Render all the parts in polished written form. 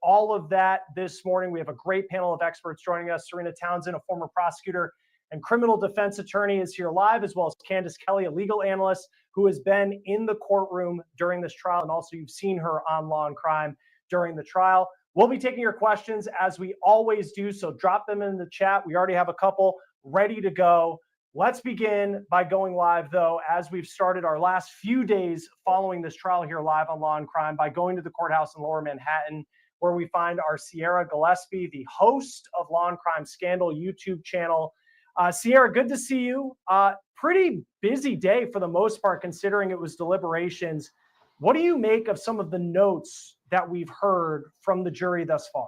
all of that this morning. We have a great panel of experts joining us. Serena Townsend, a former prosecutor and criminal defense attorney, is here live, as well as Candace Kelly, a legal analyst who has been in the courtroom during this trial. And also you've seen her on Law and Crime during the trial. We'll be taking your questions as we always do, so drop them in the chat. We already have a couple ready to go. Let's begin by going live, though, as we've started our last few days following this trial here live on Law and Crime, by going to the courthouse in Lower Manhattan, where we find our Sierra Gillespie, the host of Law and Crime Scandal YouTube channel. Sierra, good to see you. Pretty busy day for the most part, considering it was deliberations. What do you make of some of the notes that we've heard from the jury thus far?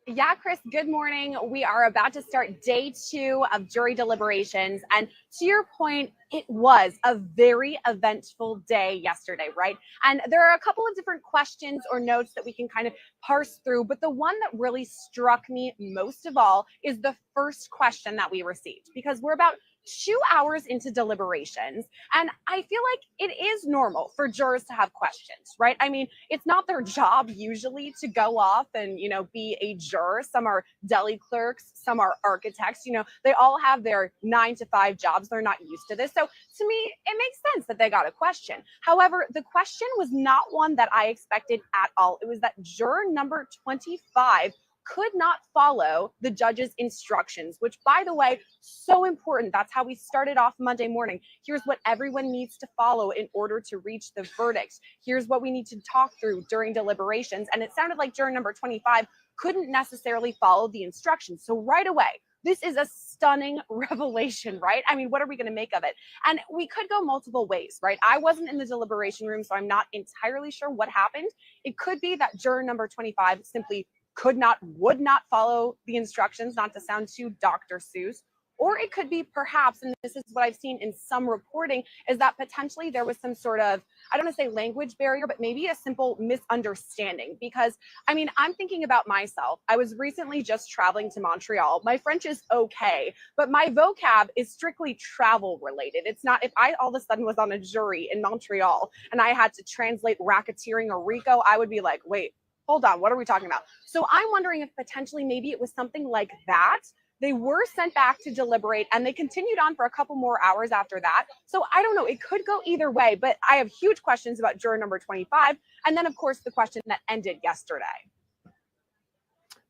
Yeah, Chris, good morning. We are about to start day 2 of jury deliberations. And to your point, it was a very eventful day yesterday, right? And there are a couple of different questions or notes that we can kind of parse through. But the one that really struck me most of all is the first question that we received, because we're about 2 hours into deliberations. And I feel like it is normal for jurors to have questions, right? I mean, it's not their job usually to go off and, be a juror. Some are deli clerks, some are architects, they all have their 9-to-5 jobs. They're not used to this. So to me, it makes sense that they got a question. However, the question was not one that I expected at all. It was that juror number 25 could not follow the judge's instructions, which, by the way, so important. That's how we started off Monday morning. Here's what everyone needs to follow in order to reach the verdict. Here's what we need to talk through during deliberations. And it sounded like juror number 25 couldn't necessarily follow the instructions. So right away, this is a stunning revelation, right? I mean, what are we going to make of it? And we could go multiple ways, right? I wasn't in the deliberation room, so I'm not entirely sure what happened. It could be that juror number 25 simply would not follow the instructions, not to sound too Dr. Seuss. Or it could be perhaps, and this is what I've seen in some reporting, is that potentially there was some sort of, I don't want to say language barrier, but maybe a simple misunderstanding. Because, I mean, I'm thinking about myself. I was recently just traveling to Montreal. My French is okay, but my vocab is strictly travel related. It's not, if I all of a sudden was on a jury in Montreal and I had to translate racketeering or RICO, I would be like, wait, hold on, what are we talking about? So I'm wondering if potentially maybe it was something like that. They were sent back to deliberate and they continued on for a couple more hours after that. So I don't know, it could go either way, but I have huge questions about juror number 25. And then of course the question that ended yesterday.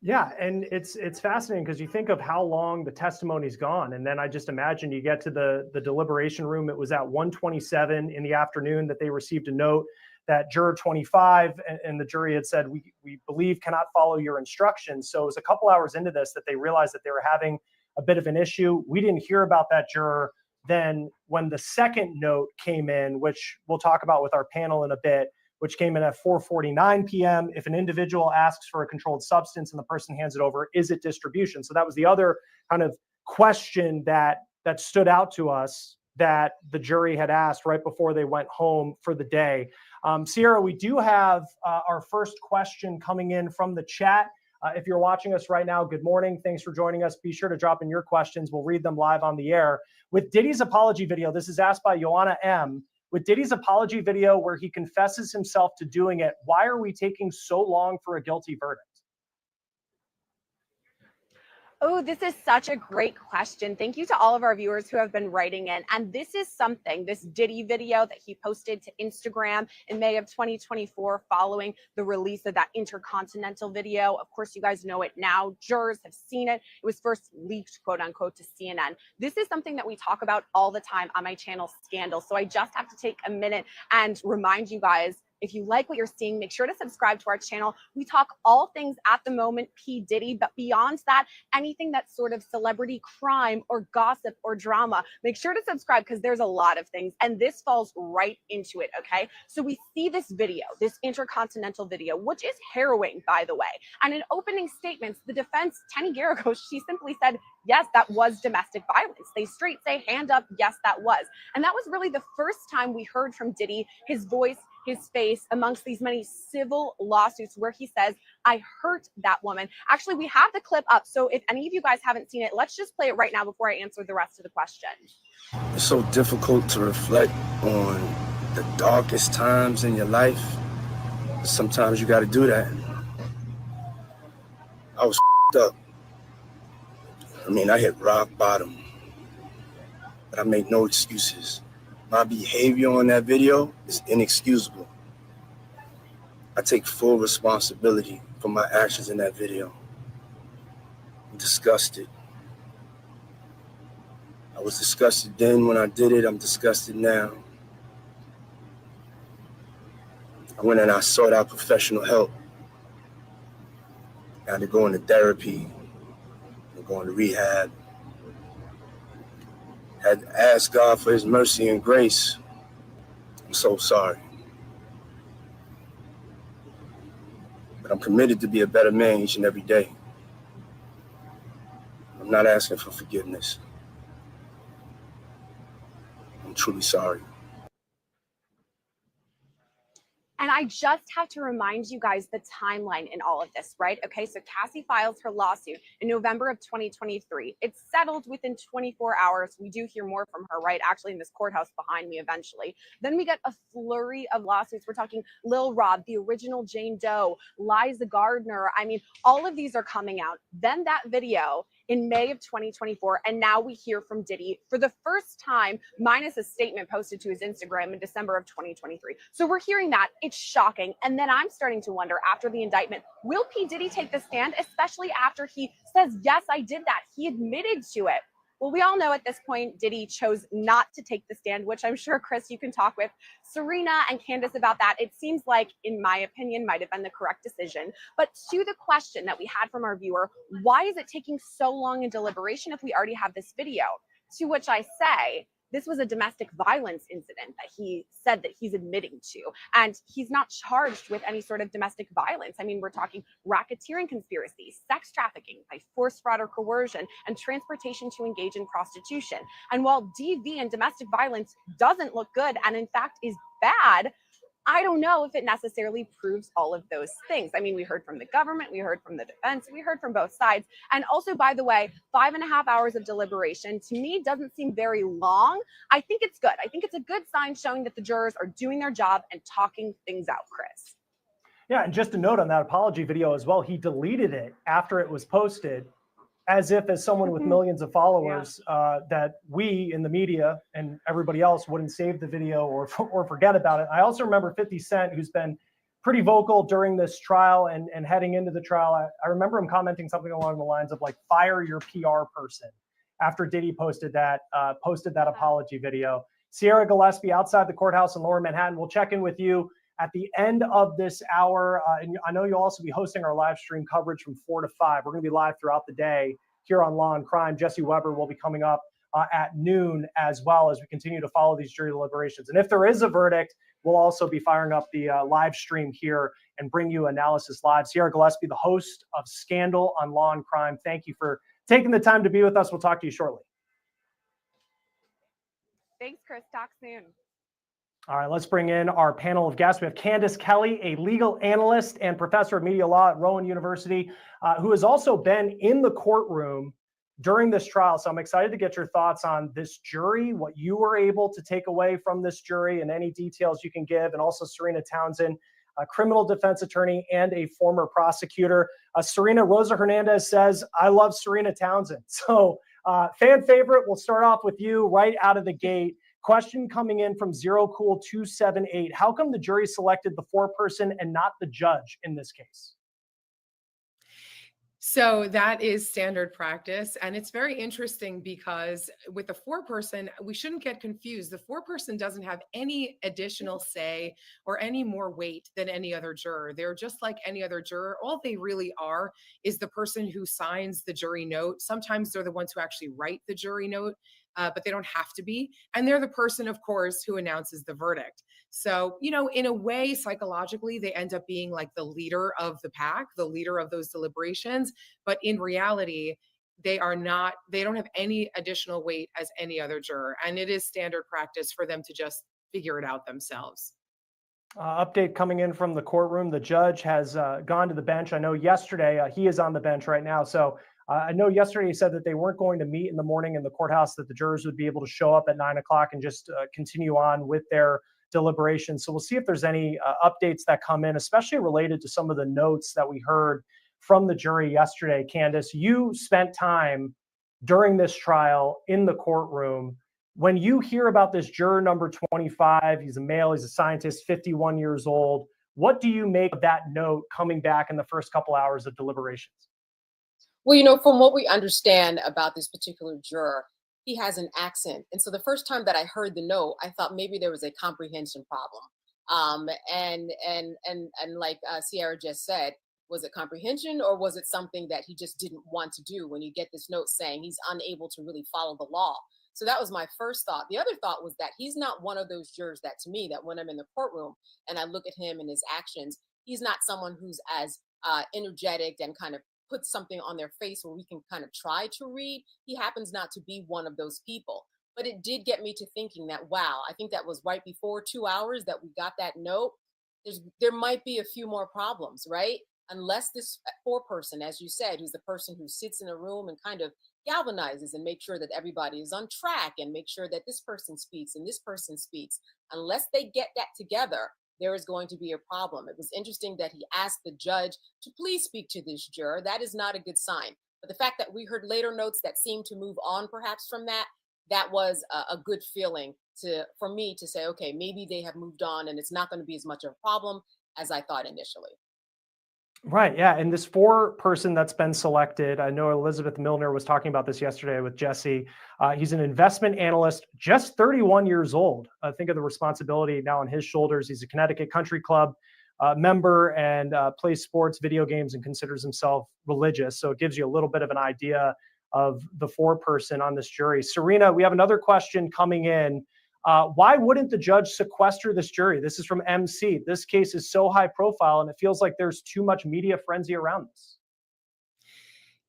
Yeah, and it's fascinating because you think of how long the testimony's gone. And then I just imagine you get to the deliberation room. It was at 1:27 in the afternoon that they received a note that juror 25 and the jury had said, we believe cannot follow your instructions. So it was a couple hours into this that they realized that they were having a bit of an issue. We didn't hear about that juror then when the second note came in, which we'll talk about with our panel in a bit, which came in at 4:49 p.m. If an individual asks for a controlled substance and the person hands it over, is it distribution? So that was the other kind of question that stood out to us that the jury had asked right before they went home for the day. Sierra, we do have our first question coming in from the chat. If you're watching us right now, good morning. Thanks for joining us. Be sure to drop in your questions. We'll read them live on the air. With Diddy's apology video, this is asked by Joanna M. With Diddy's apology video where he confesses himself to doing it, why are we taking so long for a guilty verdict? Oh, this is such a great question. Thank you to all of our viewers who have been writing in. And this is something, this Diddy video that he posted to Instagram in May of 2024 following the release of that Intercontinental video. Of course, you guys know it now. Jurors have seen it. It was first leaked, quote unquote, to CNN. This is something that we talk about all the time on my channel, Scandal. So I just have to take a minute and remind you guys, if you like what you're seeing, make sure to subscribe to our channel. We talk all things at the moment P. Diddy, but beyond that, anything that's sort of celebrity crime or gossip or drama, make sure to subscribe because there's a lot of things. And this falls right into it, okay? So we see this video, this Intercontinental video, which is harrowing, by the way. And in opening statements, the defense, Tenny Garagos, she simply said, yes, that was domestic violence. They straight say, hand up, yes, that was. And that was really the first time we heard from Diddy, his voice, his face amongst these many civil lawsuits where he says, I hurt that woman. Actually, we have the clip up. So if any of you guys haven't seen it, let's just play it right now before I answer the rest of the question. It's so difficult to reflect on the darkest times in your life Sometimes you got to do that. I was up. I mean, I hit rock bottom, but I make no excuses. My behavior on that video is inexcusable. I take full responsibility for my actions in that video. I'm disgusted. I was disgusted then when I did it. I'm disgusted now. I went and I sought out professional help. I had to go into therapy, going to rehab. Had to ask God for his mercy and grace. I'm so sorry. But I'm committed to be a better man each and every day. I'm not asking for forgiveness. I'm truly sorry. And I just have to remind you guys the timeline in all of this, right? Okay, so Cassie files her lawsuit in November of 2023. It's settled within 24 hours. We do hear more from her, right? Actually, in this courthouse behind me eventually. Then we get a flurry of lawsuits. We're talking Lil Rob, the original Jane Doe, Liza Gardner. I mean, all of these are coming out. Then that video in May of 2024. And now we hear from Diddy for the first time, minus a statement posted to his Instagram in December of 2023. So we're hearing that. It's shocking. And then I'm starting to wonder, after the indictment, will P. Diddy take the stand, especially after he says, yes, I did that. He admitted to it. Well, we all know at this point, Diddy chose not to take the stand, which I'm sure, Chris, you can talk with Serena and Candace about that. It seems like, in my opinion, might have been the correct decision. But to the question that we had from our viewer, why is it taking so long in deliberation if we already have this video? To which I say, this was a domestic violence incident that he said that he's admitting to. And he's not charged with any sort of domestic violence. I mean, we're talking racketeering conspiracy, sex trafficking by force, fraud, or coercion, and transportation to engage in prostitution. And while DV and domestic violence doesn't look good, and in fact is bad, I don't know if it necessarily proves all of those things. I mean, we heard from the government, we heard from the defense, we heard from both sides. And also, by the way, 5.5 hours of deliberation to me doesn't seem very long. I think it's good. I think it's a good sign showing that the jurors are doing their job and talking things out, Chris. Yeah, and just a note on that apology video as well, he deleted it after it was posted, as if, as someone with millions of followers, that we in the media and everybody else wouldn't save the video or forget about it. I also remember 50 Cent, who's been pretty vocal during this trial and heading into the trial. I remember him commenting something along the lines of like, fire your PR person, after Diddy posted that apology video. Sierra Gillespie outside the courthouse in Lower Manhattan. We'll check in with you at the end of this hour. And I know you'll also be hosting our live stream coverage from 4 to 5. We're going to be live throughout the day here on Law and Crime. Jesse Weber will be coming up at noon, as well as we continue to follow these jury deliberations. And if there is a verdict, we'll also be firing up the live stream here and bring you analysis live. Sierra Gillespie, the host of Scandal on Law and Crime, thank you for taking the time to be with us. We'll talk to you shortly. Thanks, Chris. Talk soon. All right, let's bring in our panel of guests. We have Candace Kelly, a legal analyst and professor of media law at Rowan University, who has also been in the courtroom during this trial. So I'm excited to get your thoughts on this jury, what you were able to take away from this jury, and any details you can give. And also Serena Townsend, a criminal defense attorney and a former prosecutor. Serena, Rosa Hernandez says, I love Serena Townsend. So fan favorite, we'll start off with you right out of the gate. Question coming in from ZeroCool278. How come the jury selected the foreperson and not the judge in this case? So that is standard practice. And it's very interesting because with the foreperson, we shouldn't get confused. The foreperson doesn't have any additional say or any more weight than any other juror. They're just like any other juror. All they really are is the person who signs the jury note. Sometimes they're the ones who actually write the jury note. But they don't have to be. And they're the person, of course, who announces the verdict. So, you know, in a way, psychologically, they end up being like the leader of the pack, the leader of those deliberations. But in reality, they don't have any additional weight as any other juror. And it is standard practice for them to just figure it out themselves. Update coming in from the courtroom. The judge has gone to the bench. I know yesterday he is on the bench right now. So I know yesterday he said that they weren't going to meet in the morning in the courthouse, that the jurors would be able to show up at 9 o'clock and just continue on with their deliberations. So we'll see if there's any updates that come in, especially related to some of the notes that we heard from the jury yesterday. Candace, you spent time during this trial in the courtroom. When you hear about this juror number 25, he's a male, he's a scientist, 51 years old. What do you make of that note coming back in the first couple hours of deliberations? Well, from what we understand about this particular juror, he has an accent. And so the first time that I heard the note, I thought maybe there was a comprehension problem. And like Sierra just said, was it comprehension or was it something that he just didn't want to do when you get this note saying he's unable to really follow the law? So that was my first thought. The other thought was that he's not one of those jurors that, to me, that when I'm in the courtroom and I look at him and his actions, he's not someone who's as energetic and kind of put something on their face where we can kind of try to read. He happens not to be one of those people. But it did get me to thinking that, wow, I think that was right before 2 hours that we got that note. There might be a few more problems, right? Unless this foreperson, as you said, who's the person who sits in a room and kind of galvanizes and makes sure that everybody is on track and make sure that this person speaks and this person speaks. Unless they get that together, there is going to be a problem. It was interesting that he asked the judge to please speak to this juror. That is not a good sign. But the fact that we heard later notes that seemed to move on perhaps from that, that was a good feeling for me to say, okay, maybe they have moved on and it's not going to be as much of a problem as I thought initially. Right. Yeah. And this foreperson that's been selected, I know Elizabeth Milner was talking about this yesterday with Jesse. He's an investment analyst, just 31 years old. Think of the responsibility now on his shoulders. He's a Connecticut Country Club member and plays sports, video games, and considers himself religious. So it gives you a little bit of an idea of the foreperson on this jury. Serena, we have another question coming in. Why wouldn't the judge sequester this jury? This is from MC. This case is so high profile and it feels like there's too much media frenzy around this.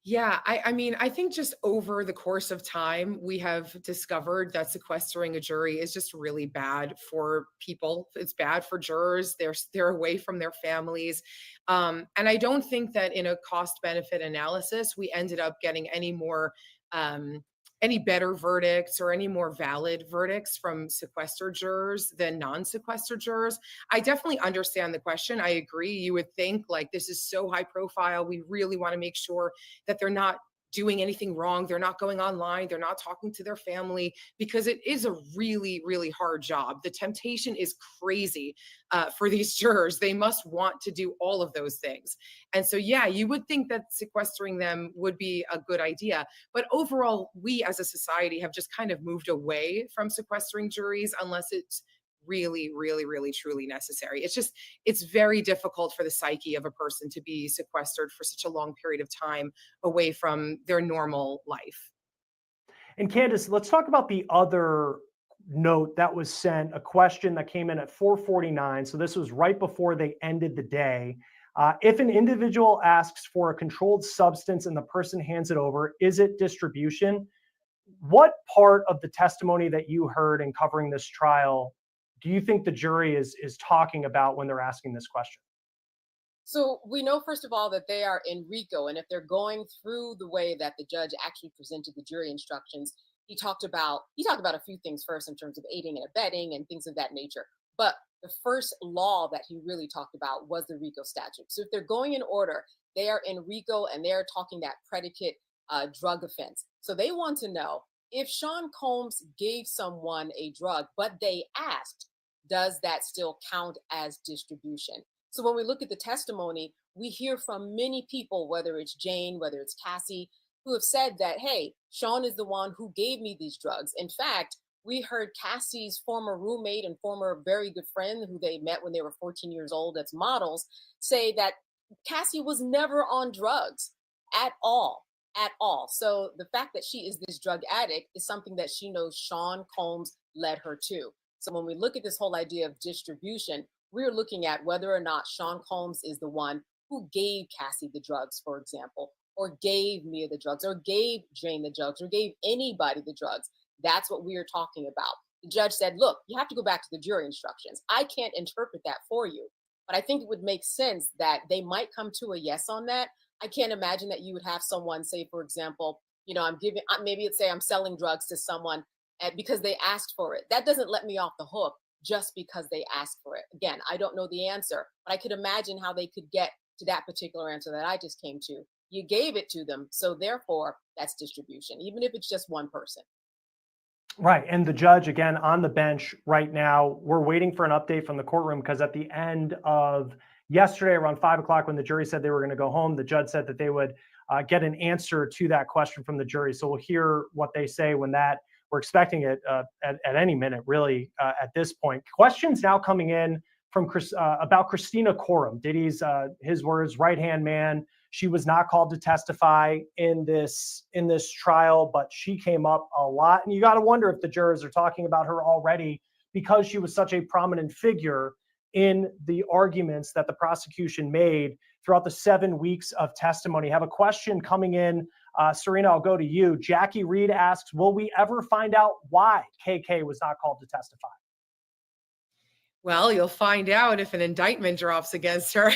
Yeah, I mean, I think just over the course of time, we have discovered that sequestering a jury is just really bad for people. It's bad for jurors. They're away from their families. And I don't think that in a cost benefit analysis, we ended up getting any better verdicts or any more valid verdicts from sequestered jurors than non-sequestered jurors. I definitely understand the question. I agree. You would think like this is so high profile. We really want to make sure that they're not doing anything wrong. They're not going online. They're not talking to their family because it is a really, really hard job. The temptation is crazy for these jurors. They must want to do all of those things. And so, yeah, you would think that sequestering them would be a good idea. But overall, we as a society have just kind of moved away from sequestering juries unless it's really, really, really, truly necessary. It's very difficult for the psyche of a person to be sequestered for such a long period of time away from their normal life. And Candace, let's talk about the other note that was sent, a question that came in at 4:49. So this was right before they ended the day. If an individual asks for a controlled substance and the person hands it over, is it distribution? What part of the testimony that you heard in covering this trial do you think the jury is talking about when they're asking this question? So we know, first of all, that they are in RICO. And if they're going through the way that the judge actually presented the jury instructions, he talked about a few things first in terms of aiding and abetting and things of that nature. But the first law that he really talked about was the RICO statute. So if they're going in order, they are in RICO and they're talking that predicate drug offense. So they want to know if Sean Combs gave someone a drug, but they asked, does that still count as distribution? So when we look at the testimony, we hear from many people, whether it's Jane, whether it's Cassie, who have said that, hey, Sean is the one who gave me these drugs. In fact, we heard Cassie's former roommate and former very good friend who they met when they were 14 years old as models say that Cassie was never on drugs at all. So the fact that she is this drug addict is something that she knows Sean Combs led her to. So when we look at this whole idea of distribution, we're looking at whether or not Sean Combs is the one who gave Cassie the drugs, for example, or gave Mia the drugs, or gave Jane the drugs, or gave anybody the drugs. That's what we are talking about. The judge said, look, you have to go back to the jury instructions. I can't interpret that for you, but I think it would make sense that they might come to a yes on that. I can't imagine that you would have someone say, for example, maybe it's say I'm selling drugs to someone because they asked for it. That doesn't let me off the hook. just because they asked for it. Again, I don't know the answer, but I could imagine how they could get to that particular answer that I just came to. You gave it to them, so therefore that's distribution, even if it's just one person. Right. And the judge, again, on the bench right now, we're waiting for an update from the courtroom because at the end of yesterday, around 5 o'clock, when the jury said they were going to go home, the judge said that they would get an answer to that question from the jury. So we'll hear what they say when that, we're expecting it at any minute, really, at this point. Questions now coming in from about Christina Coram, Diddy's, his words, right-hand man. She was not called to testify in this trial, but she came up a lot. And you got to wonder if the jurors are talking about her already because she was such a prominent figure in the arguments that the prosecution made throughout the 7 weeks of testimony. I have a question coming in. Serena, I'll go to you. Jackie Reed asks, will we ever find out why KK was not called to testify? Well, you'll find out if an indictment drops against her.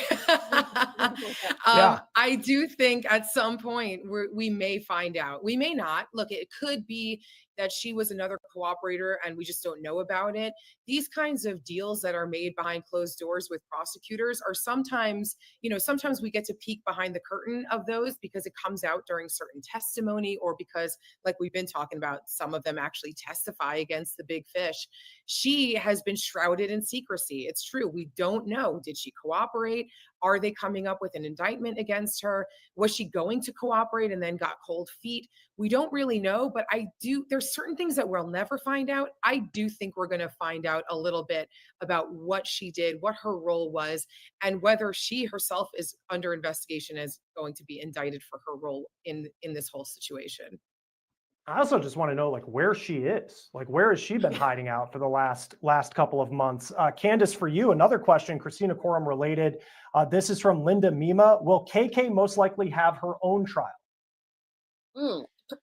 Yeah. I do think at some point we may find out. We may not. Look, it could be that she was another cooperator and we just don't know about it. These kinds of deals that are made behind closed doors with prosecutors are sometimes, sometimes we get to peek behind the curtain of those because it comes out during certain testimony or because, like we've been talking about, some of them actually testify against the big fish. She has been shrouded in secrecy. It's true. We don't know. Did she cooperate? Are they coming up with an indictment against her? Was she going to cooperate and then got cold feet? We don't really know, but there's certain things that we'll never find out. I do think we're going to find out a little bit about what she did, what her role was, and whether she herself is under investigation as going to be indicted for her role in this whole situation. I also just want to know, where she is. Where has she been hiding out for the last couple of months? Candace, for you, another question, Christina Coram related. This is from Linda Mima. Will KK most likely have her own trial?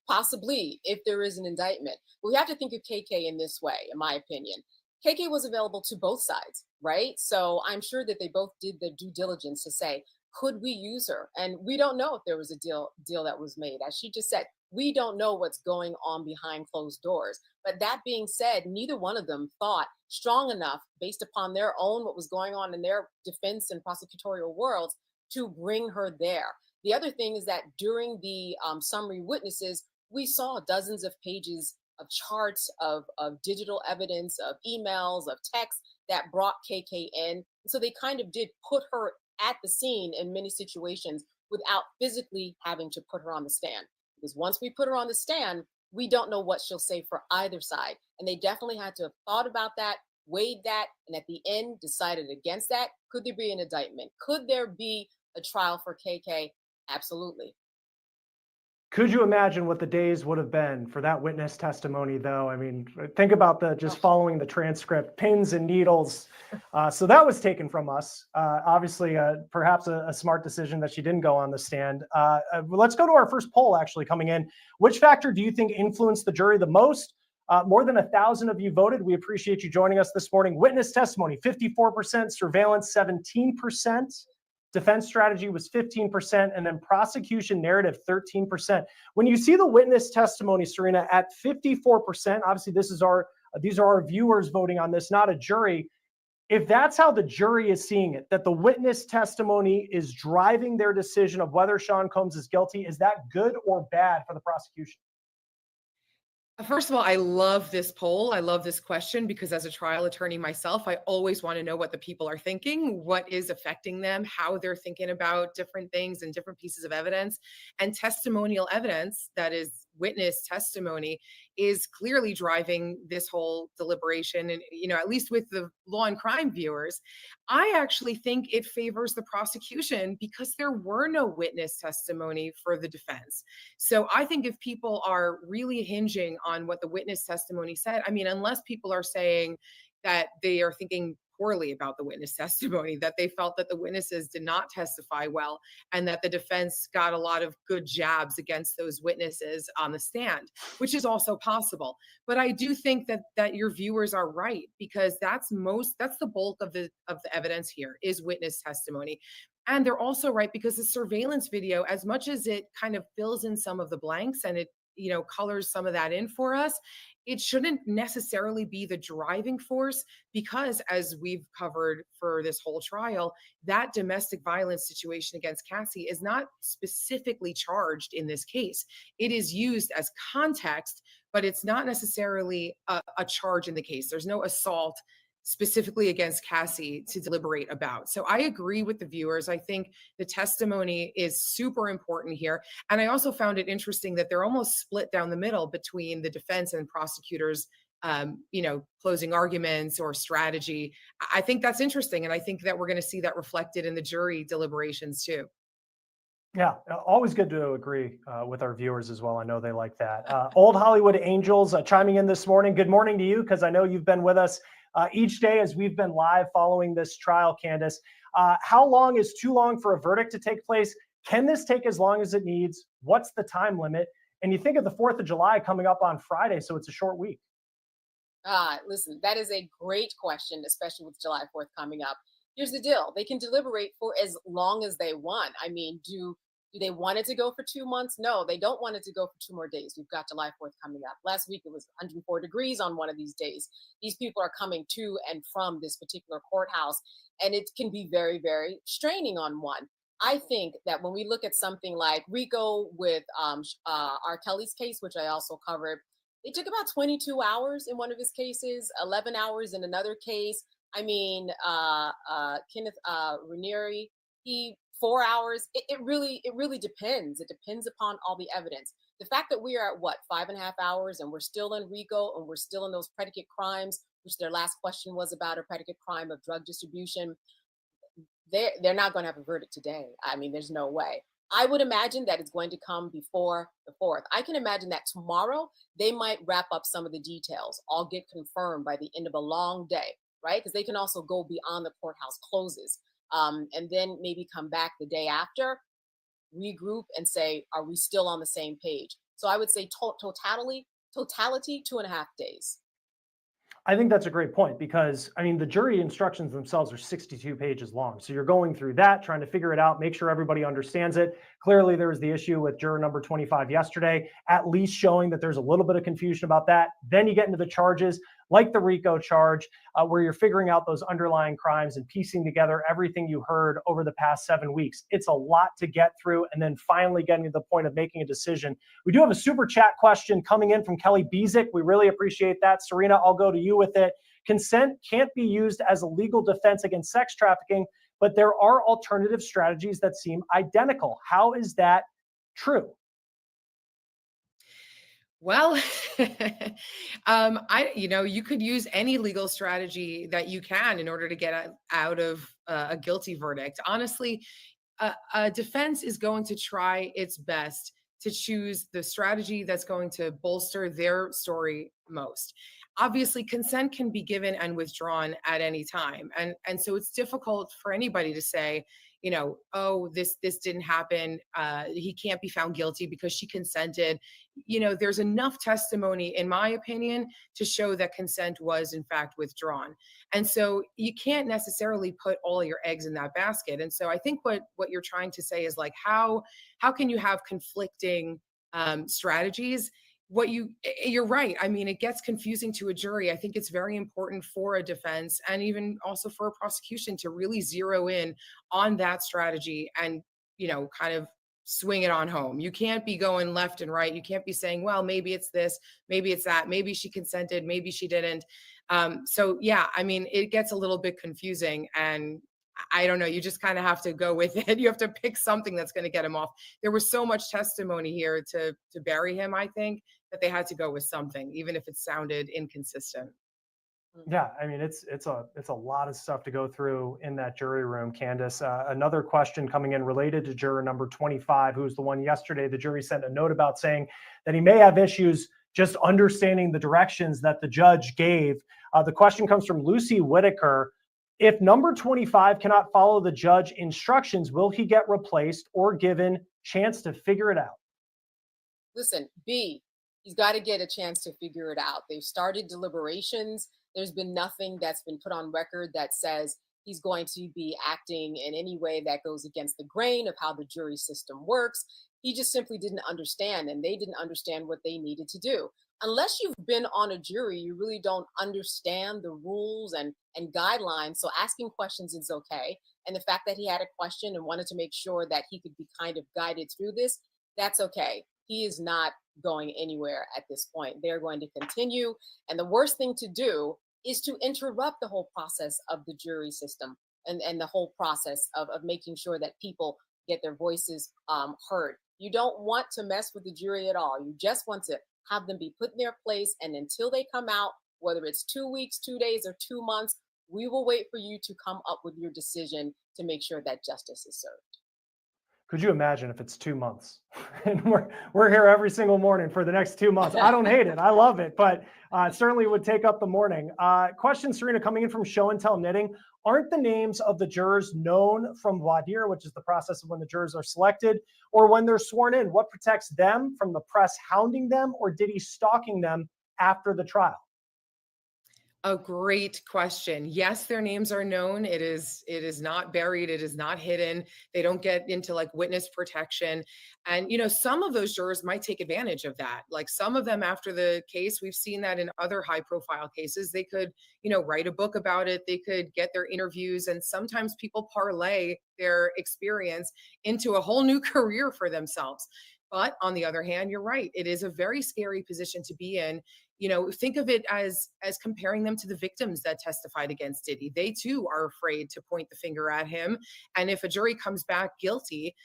Possibly, if there is an indictment. We have to think of KK in this way, in my opinion. KK was available to both sides, right? So I'm sure that they both did their due diligence to say, could we use her? And we don't know if there was a deal that was made. As she just said, we don't know what's going on behind closed doors. But that being said, neither one of them thought strong enough, based upon their own, what was going on in their defense and prosecutorial worlds, to bring her there. The other thing is that during the summary witnesses, we saw dozens of pages of charts of digital evidence, of emails, of texts that brought KK in. And so they kind of did put her at the scene in many situations without physically having to put her on the stand. Because once we put her on the stand, we don't know what she'll say for either side. And they definitely had to have thought about that, weighed that, and at the end decided against that. Could there be an indictment? Could there be a trial for KK? Absolutely. Could you imagine what the days would have been for that witness testimony, though? I mean, think about just following the transcript, pins and needles. So that was taken from us. Obviously, perhaps a smart decision that she didn't go on the stand. Let's go to our first poll actually coming in. Which factor do you think influenced the jury the most? More than 1,000 of you voted. We appreciate you joining us this morning. Witness testimony, 54%, surveillance, 17%. Defense strategy was 15%, and then prosecution narrative 13%. When you see the witness testimony, Serena, at 54%, obviously these are our viewers voting on this, not a jury. If that's how the jury is seeing it, that the witness testimony is driving their decision of whether Sean Combs is guilty, is that good or bad for the prosecution? First of all, I love this poll. I love this question because as a trial attorney myself, I always want to know what the people are thinking, what is affecting them, how they're thinking about different things and different pieces of evidence. And testimonial evidence, that is witness testimony, is clearly driving this whole deliberation. And, at least with the law and crime viewers, I actually think it favors the prosecution because there were no witness testimony for the defense. So I think if people are really hinging on what the witness testimony said, unless people are saying that they are thinking poorly about the witness testimony, that they felt that the witnesses did not testify well and that the defense got a lot of good jabs against those witnesses on the stand, which is also possible. But I do think that your viewers are right because that's the bulk of the evidence here is witness testimony. And they're also right because the surveillance video, as much as it kind of fills in some of the blanks and it colors some of that in for us. It shouldn't necessarily be the driving force because, as we've covered for this whole trial, that domestic violence situation against Cassie is not specifically charged in this case. It is used as context, but it's not necessarily a charge in the case. There's no assault specifically against Cassie to deliberate about. So I agree with the viewers. I think the testimony is super important here. And I also found it interesting that they're almost split down the middle between the defense and prosecutors, closing arguments or strategy. I think that's interesting. And I think that we're going to see that reflected in the jury deliberations too. Yeah, always good to agree with our viewers as well. I know they like that. Old Hollywood Angels chiming in this morning. Good morning to you, because I know you've been with us each day as we've been live following this trial, Candace. How long is too long for a verdict to take place? Can this take as long as it needs? What's the time limit? And you think of the 4th of July coming up on Friday, so it's a short week. Listen, that is a great question, especially with July 4th coming up. Here's the deal. They can deliberate for as long as they want. I mean, do they want it to go for 2 months? No, they don't want it to go for 2 more days. We've got July 4th coming up. Last week, it was 104 degrees on one of these days. These people are coming to and from this particular courthouse, and it can be very, very straining on one. I think that when we look at something like Rico with R. Kelly's case, which I also covered, it took about 22 hours in one of his cases, 11 hours in another case. I mean, Kenneth Raniere, 4 hours. It really depends. It depends upon all the evidence. The fact that we are at 5.5 hours and we're still in RICO and we're still in those predicate crimes, which their last question was about, a predicate crime of drug distribution, they're not going to have a verdict today. I mean, there's no way. I would imagine that it's going to come before the 4th. I can imagine that tomorrow they might wrap up some of the details, all get confirmed by the end of a long day, right? Because they can also go beyond the courthouse closes. And then maybe come back the day after, regroup and say, are we still on the same page? So I would say totality, 2.5 days. I think that's a great point, because I mean, the jury instructions themselves are 62 pages long. So you're going through that, trying to figure it out, make sure everybody understands it. Clearly there was the issue with juror number 25 yesterday, at least showing that there's a little bit of confusion about that. Then you get into the charges like the RICO charge, where you're figuring out those underlying crimes and piecing together everything you heard over the past 7 weeks. It's a lot to get through, and then finally getting to the point of making a decision. We do have a super chat question coming in from Kelly Bezick. We really appreciate that. Serena, I'll go to you with it. Consent can't be used as a legal defense against sex trafficking, but there are alternative strategies that seem identical. How is that true? Well, you could use any legal strategy that you can in order to get out of a guilty verdict. Honestly, a defense is going to try its best to choose the strategy that's going to bolster their story most. Obviously, consent can be given and withdrawn at any time. And so it's difficult for anybody to say, oh, this didn't happen. He can't be found guilty because she consented. There's enough testimony, in my opinion, to show that consent was in fact withdrawn. And so you can't necessarily put all your eggs in that basket. And so I think what you're trying to say is, like, how can you have conflicting strategies? You're right. I mean, it gets confusing to a jury. I think it's very important for a defense and even also for a prosecution to really zero in on that strategy and, kind of swing it on home. You can't be going left and right. You can't be saying, well, maybe it's this, maybe it's that, maybe she consented, maybe she didn't. So yeah, I mean, it gets a little bit confusing, and I don't know. You just kind of have to go with it. You have to pick something that's going to get him off. There was so much testimony here to bury him, I think, that they had to go with something, even if it sounded inconsistent. Yeah, I mean, it's a lot of stuff to go through in that jury room, Candace. Another question coming in related to juror number 25, who's the one yesterday the jury sent a note about, saying that he may have issues just understanding the directions that the judge gave. The question comes from Lucy Whitaker. If number 25 cannot follow the judge instructions, will he get replaced or given chance to figure it out? Listen, B, he's got to get a chance to figure it out. They've started deliberations. There's been nothing that's been put on record that says he's going to be acting in any way that goes against the grain of how the jury system works. He just simply didn't understand, and they didn't understand what they needed to do. Unless you've been on a jury, you really don't understand the rules and guidelines. So asking questions is okay. And the fact that he had a question and wanted to make sure that he could be kind of guided through this, that's okay. He is not going anywhere at this point. They're going to continue. And the worst thing to do is to interrupt the whole process of the jury system and the whole process of making sure that people get their voices heard. You don't want to mess with the jury at all. You just want to have them be put in their place. And until they come out, whether it's 2 weeks, 2 days, or 2 months, we will wait for you to come up with your decision to make sure that justice is served. Could you imagine if it's 2 months and we're here every single morning for the next 2 months? I don't hate it. I love it, but it certainly would take up the morning. Question, Serena, coming in from Show and Tell Knitting. Aren't the names of the jurors known from voir dire, which is the process of when the jurors are selected, or when they're sworn in? What protects them from the press hounding them or Diddy stalking them after the trial? A great question. Yes, their names are known. It is not buried. It is not hidden. They don't get into like witness protection. And, some of those jurors might take advantage of that. Like some of them after the case, we've seen that in other high profile cases, they could, write a book about it. They could get their interviews. And sometimes people parlay their experience into a whole new career for themselves. But on the other hand, you're right. It is a very scary position to be in. Think of it as comparing them to the victims that testified against Diddy. They too are afraid to point the finger at him. And if a jury comes back guilty,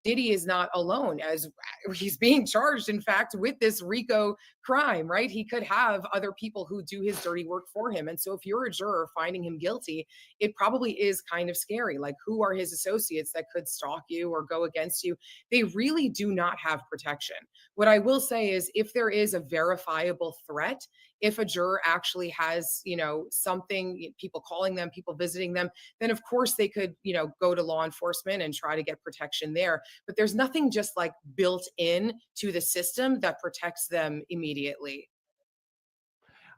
Diddy is not alone, as he's being charged, in fact, with this RICO crime, right? He could have other people who do his dirty work for him. And so if you're a juror finding him guilty, it probably is kind of scary. Like, who are his associates that could stalk you or go against you? They really do not have protection. What I will say is, if there is a verifiable threat, if a juror actually has, something, people calling them, people visiting them, then of course they could, go to law enforcement and try to get protection there. But there's nothing just like built in to the system that protects them immediately.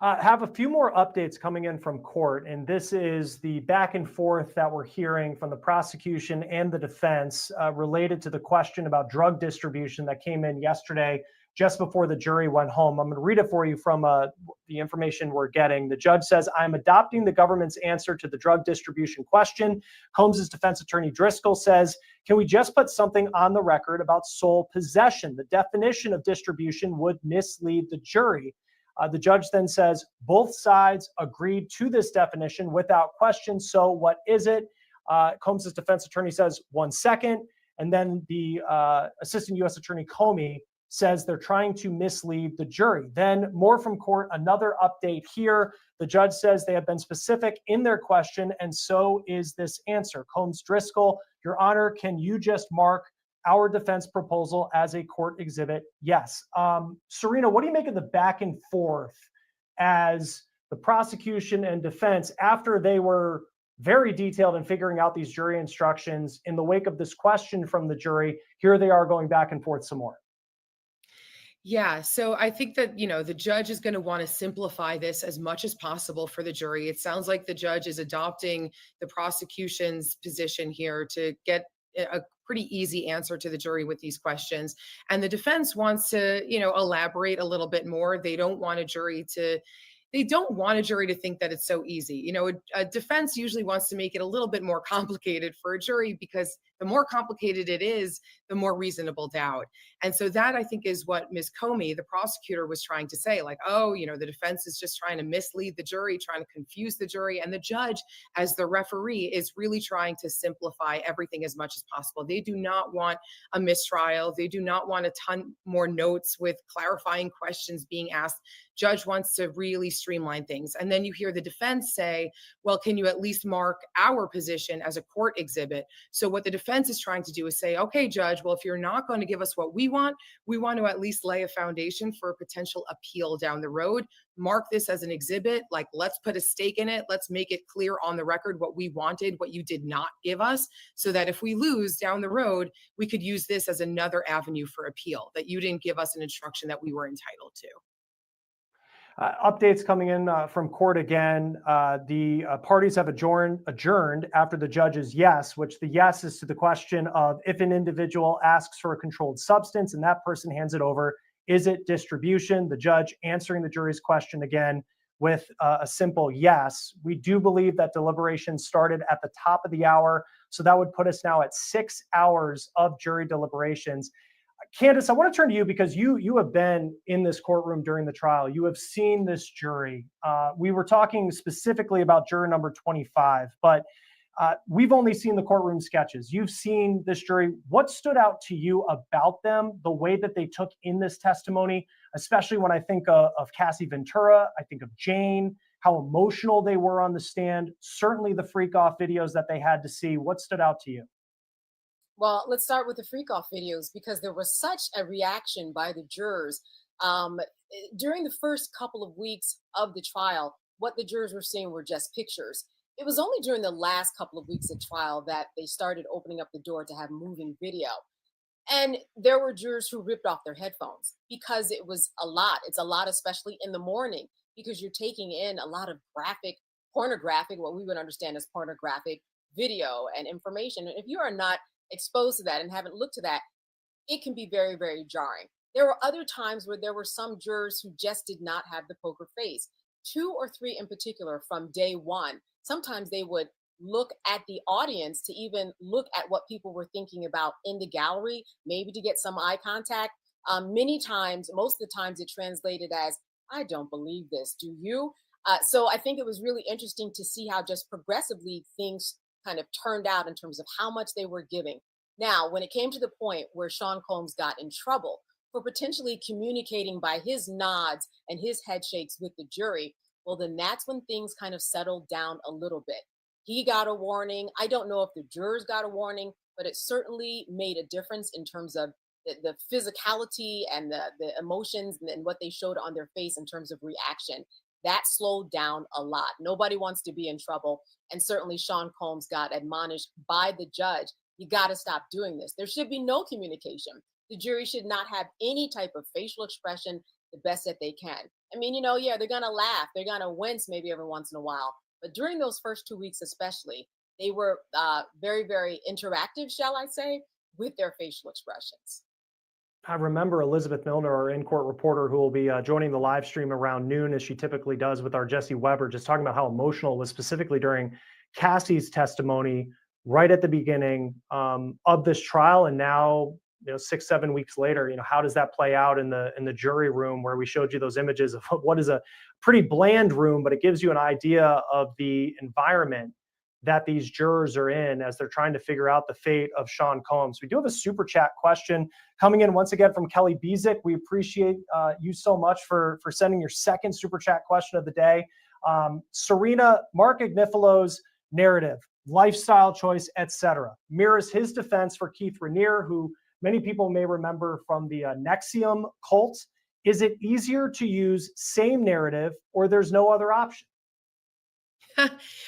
Have a few more updates coming in from court, and this is the back and forth that we're hearing from the prosecution and the defense related to the question about drug distribution that came in yesterday just before the jury went home. I'm going to read it for you from the information we're getting. The judge says, "I'm adopting the government's answer to the drug distribution question." Combs's defense attorney Driscoll says, "Can we just put something on the record about sole possession? The definition of distribution would mislead the jury." The judge then says, "Both sides agreed to this definition without question. So what is it?" Combs's defense attorney says, "1 second." And then the assistant U.S. attorney Comey says they're trying to mislead the jury. Then more from court, another update here. The judge says they have been specific in their question, and so is this answer. Combs Driscoll, Your Honor, can you just mark our defense proposal as a court exhibit? Yes. Serena, what do you make of the back and forth as the prosecution and defense, after they were very detailed in figuring out these jury instructions, in the wake of this question from the jury, here they are going back and forth some more? Yeah, so I think that, the judge is going to want to simplify this as much as possible for the jury. It sounds like the judge is adopting the prosecution's position here to get a pretty easy answer to the jury with these questions. And the defense wants to, elaborate a little bit more. They don't want a jury to think that it's so easy. A defense usually wants to make it a little bit more complicated for a jury, because the more complicated it is, the more reasonable doubt. And so that, I think, is what Ms. Comey, the prosecutor, was trying to say, like, oh, the defense is just trying to mislead the jury, trying to confuse the jury. And the judge, as the referee, is really trying to simplify everything as much as possible. They do not want a mistrial. They do not want a ton more notes with clarifying questions being asked. Judge wants to really streamline things. And then you hear the defense say, well, can you at least mark our position as a court exhibit? So what the defense is trying to do is say, okay, judge, well, if you're not going to give us what we want to at least lay a foundation for a potential appeal down the road. Mark this as an exhibit. Like, let's put a stake in it. Let's make it clear on the record what we wanted, what you did not give us, so that if we lose down the road, we could use this as another avenue for appeal, that you didn't give us an instruction that we were entitled to. Updates coming in from court again. The parties have adjourned after the judge's yes, which the yes is to the question of if an individual asks for a controlled substance and that person hands it over, is it distribution? The judge answering the jury's question again with a simple yes. We do believe that deliberation started at the top of the hour, so that would put us now at 6 hours of jury deliberations. Candace, I want to turn to you because you have been in this courtroom during the trial. You have seen this jury. We were talking specifically about juror number 25, but we've only seen the courtroom sketches. You've seen this jury. What stood out to you about them, the way that they took in this testimony, especially when I think of Cassie Ventura, I think of Jane, how emotional they were on the stand, certainly the freak off videos that they had to see. What stood out to you? Well, let's start with the freak off videos because there was such a reaction by the jurors. During the first couple of weeks of the trial, what the jurors were seeing were just pictures. It was only during the last couple of weeks of trial that they started opening up the door to have moving video. And there were jurors who ripped off their headphones because it was a lot. It's a lot, especially in the morning, because you're taking in a lot of pornographic, what we would understand as pornographic video and information. And if you are not exposed to that and haven't looked to that, it can be very, very jarring. There were other times where there were some jurors who just did not have the poker face. 2 or 3 in particular from day one. Sometimes they would look at the audience to even look at what people were thinking about in the gallery, maybe to get some eye contact. Many times, most of the times it translated as, I don't believe this, do you? So I think it was really interesting to see how just progressively things kind of turned out in terms of how much they were giving. Now, when it came to the point where Sean Combs got in trouble for potentially communicating by his nods and his head shakes with the jury, well, then that's when things kind of settled down a little bit. He got a warning. I don't know if the jurors got a warning, but it certainly made a difference in terms of the physicality and the emotions and what they showed on their face in terms of reaction. That slowed down a lot. Nobody wants to be in trouble. And certainly Sean Combs got admonished by the judge. You got to stop doing this. There should be no communication. The jury should not have any type of facial expression the best that they can. I mean, yeah, they're going to laugh. They're going to wince maybe every once in a while. But during those first 2 weeks, especially, they were very, very interactive, shall I say, with their facial expressions. I remember Elizabeth Milner, our in-court reporter, who will be joining the live stream around noon, as she typically does with our Jesse Weber, just talking about how emotional it was specifically during Cassie's testimony right at the beginning of this trial. And now, 6-7 weeks later, how does that play out in the jury room where we showed you those images of what is a pretty bland room, but it gives you an idea of the environment that these jurors are in as they're trying to figure out the fate of Sean Combs. We do have a super chat question coming in once again from Kelly Bezick. We appreciate you so much for sending your second super chat question of the day. Serena, Mark Agnifalo's narrative, lifestyle choice, etc., mirrors his defense for Keith Raniere, who many people may remember from the Nexium cult. Is it easier to use same narrative or there's no other option?